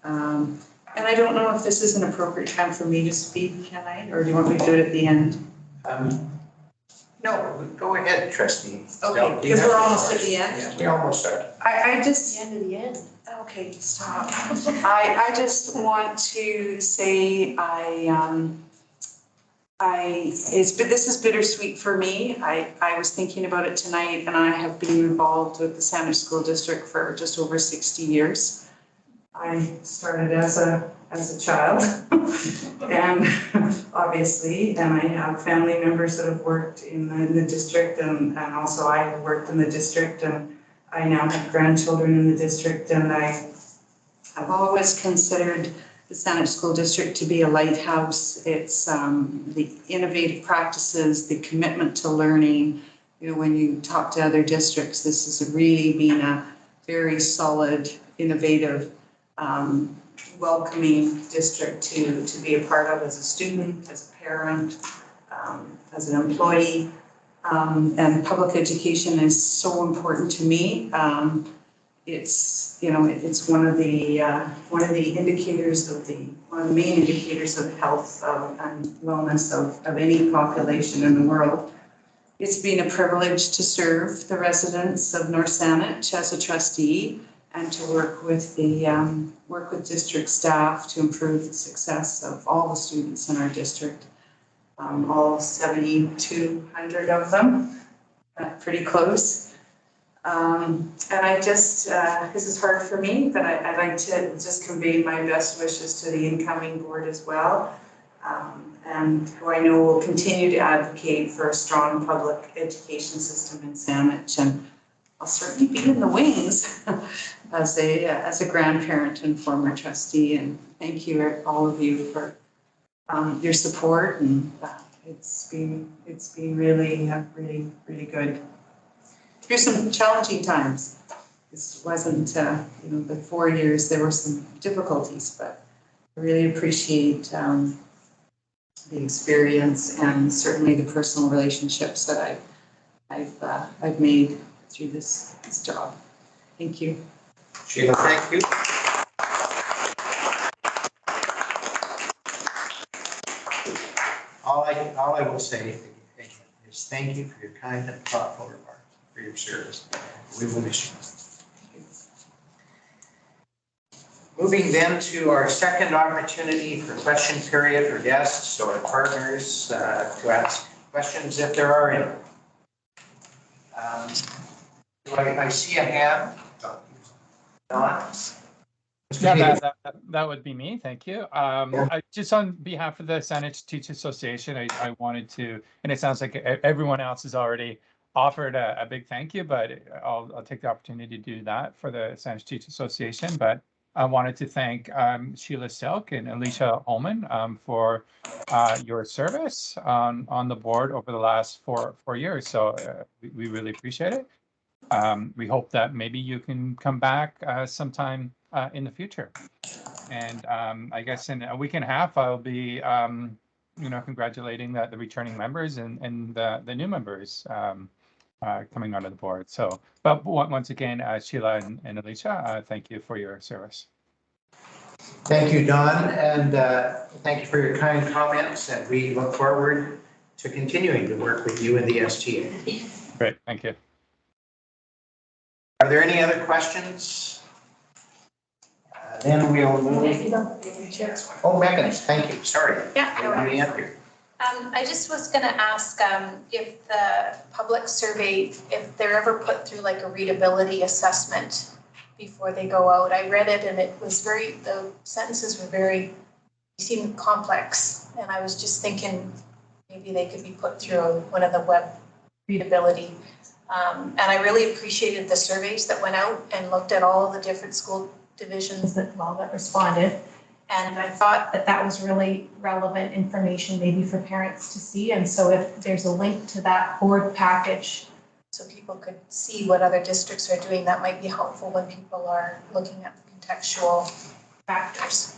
And I don't know if this is an appropriate time for me to speak, can I, or do you want me to do it at the end? No, go ahead, trustee. Okay, because we're almost at the end. Yeah, we almost are. I just, The end of the end. okay, stop. I just want to say this is bittersweet for me. I was thinking about it tonight, and I have been involved with the Saanich School District for just over 60 years. I started as a child, and obviously, and I have family members that have worked in the district, and also I have worked in the district, and I now have grandchildren in the district, and I've always considered the Saanich School District to be a lighthouse. It's the innovative practices, the commitment to learning. You know, when you talk to other districts, this has really been a very solid, innovative, welcoming district to be a part of as a student, as a parent, as an employee. And public education is so important to me. It's, you know, it's one of the indicators of one of the main indicators of health and wellness of any population in the world. It's been a privilege to serve the residents of North Saanich as a trustee, and to work with district staff to improve the success of all the students in our district. All 7,200 of them, pretty close. And I just, this is hard for me, but I'd like to just convey my best wishes to the incoming board as well, and who I know will continue to advocate for a strong public education system in Saanich. And I'll certainly be in the wings as a grandparent and former trustee. And thank you, all of you, for your support, and it's been really, really good. Through some challenging times. This wasn't, the 4 years, there were some difficulties, but I really appreciate the experience and certainly the personal relationships that I've made through this job. Thank you. Sheila, thank you. All I will say is thank you for your kind and thoughtful remarks, for your service. We will miss you. Moving then to our second opportunity for question period for guests or partners to ask questions if there are any. I see a hand. Don? Yeah, that would be me. Thank you. I just on behalf of the Saanich Teachers Association, I wanted to, and it sounds like everyone else has already offered a big thank you, but I'll take the opportunity to do that for the Saanich Teachers Association. But I wanted to thank Sheila Selk and Alicia Holman for your service on the board over the last four years. So we really appreciate it. We hope that maybe you can come back sometime in the future. And I guess in a week and a half, I'll be, congratulating the returning members and the new members coming onto the board. So, but once again, Sheila and Alicia, thank you for your service. Thank you, Don, and thank you for your kind comments, and we look forward to continuing to work with you in the STA. Great, thank you. Are there any other questions? Then we'll move. Oh, Megan, thank you. Sorry. Yeah, no Let me worries. up here. I just was gonna ask if the public survey, if they're ever put through like a readability assessment before they go out. I read it and it was the sentences were seemed complex. And I was just thinking maybe they could be put through one of the web readability And I really appreciated the surveys that went out and looked at all the different school divisions that responded. And I thought that that was really relevant information maybe for parents to see. And so if there's a link to that board package, so people could see what other districts are doing, that might be helpful when people are looking at the contextual factors.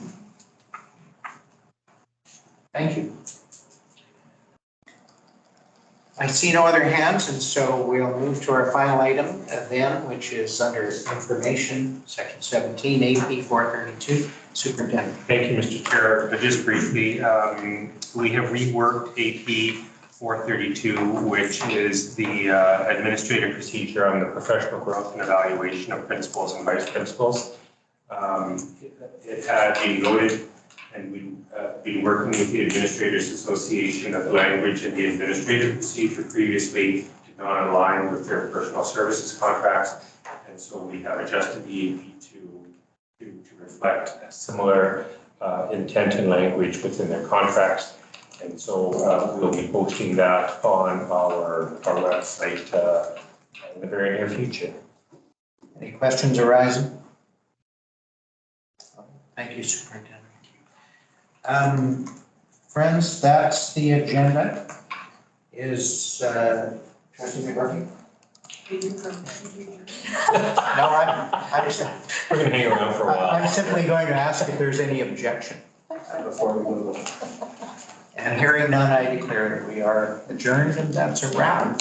Thank you. I see no other hands, and so we'll move to our final item then, which is under information, section 17, AP 432. Superintendent. Thank you, Mr. Chair. Just briefly, we have reworked AP 432, which is the administrative procedure on the professional growth and evaluation of principals and vice principals. It had been noted, and we've been working with the Administrators Association of language and the administrative procedure previously did not align with their personal services contracts. And so we have adjusted the AP to reflect a similar intent and language within their contracts. And so we'll be posting that on our website in the very near future. Any questions arising? Thank you, Superintendent. Friends, that's the agenda. Is Trustee McMurphy? No, We're going to hang around for a while. I'm simply going to ask if there's any objection before we move on. And hearing none, I declare that we are adjourned, and that's a wrap.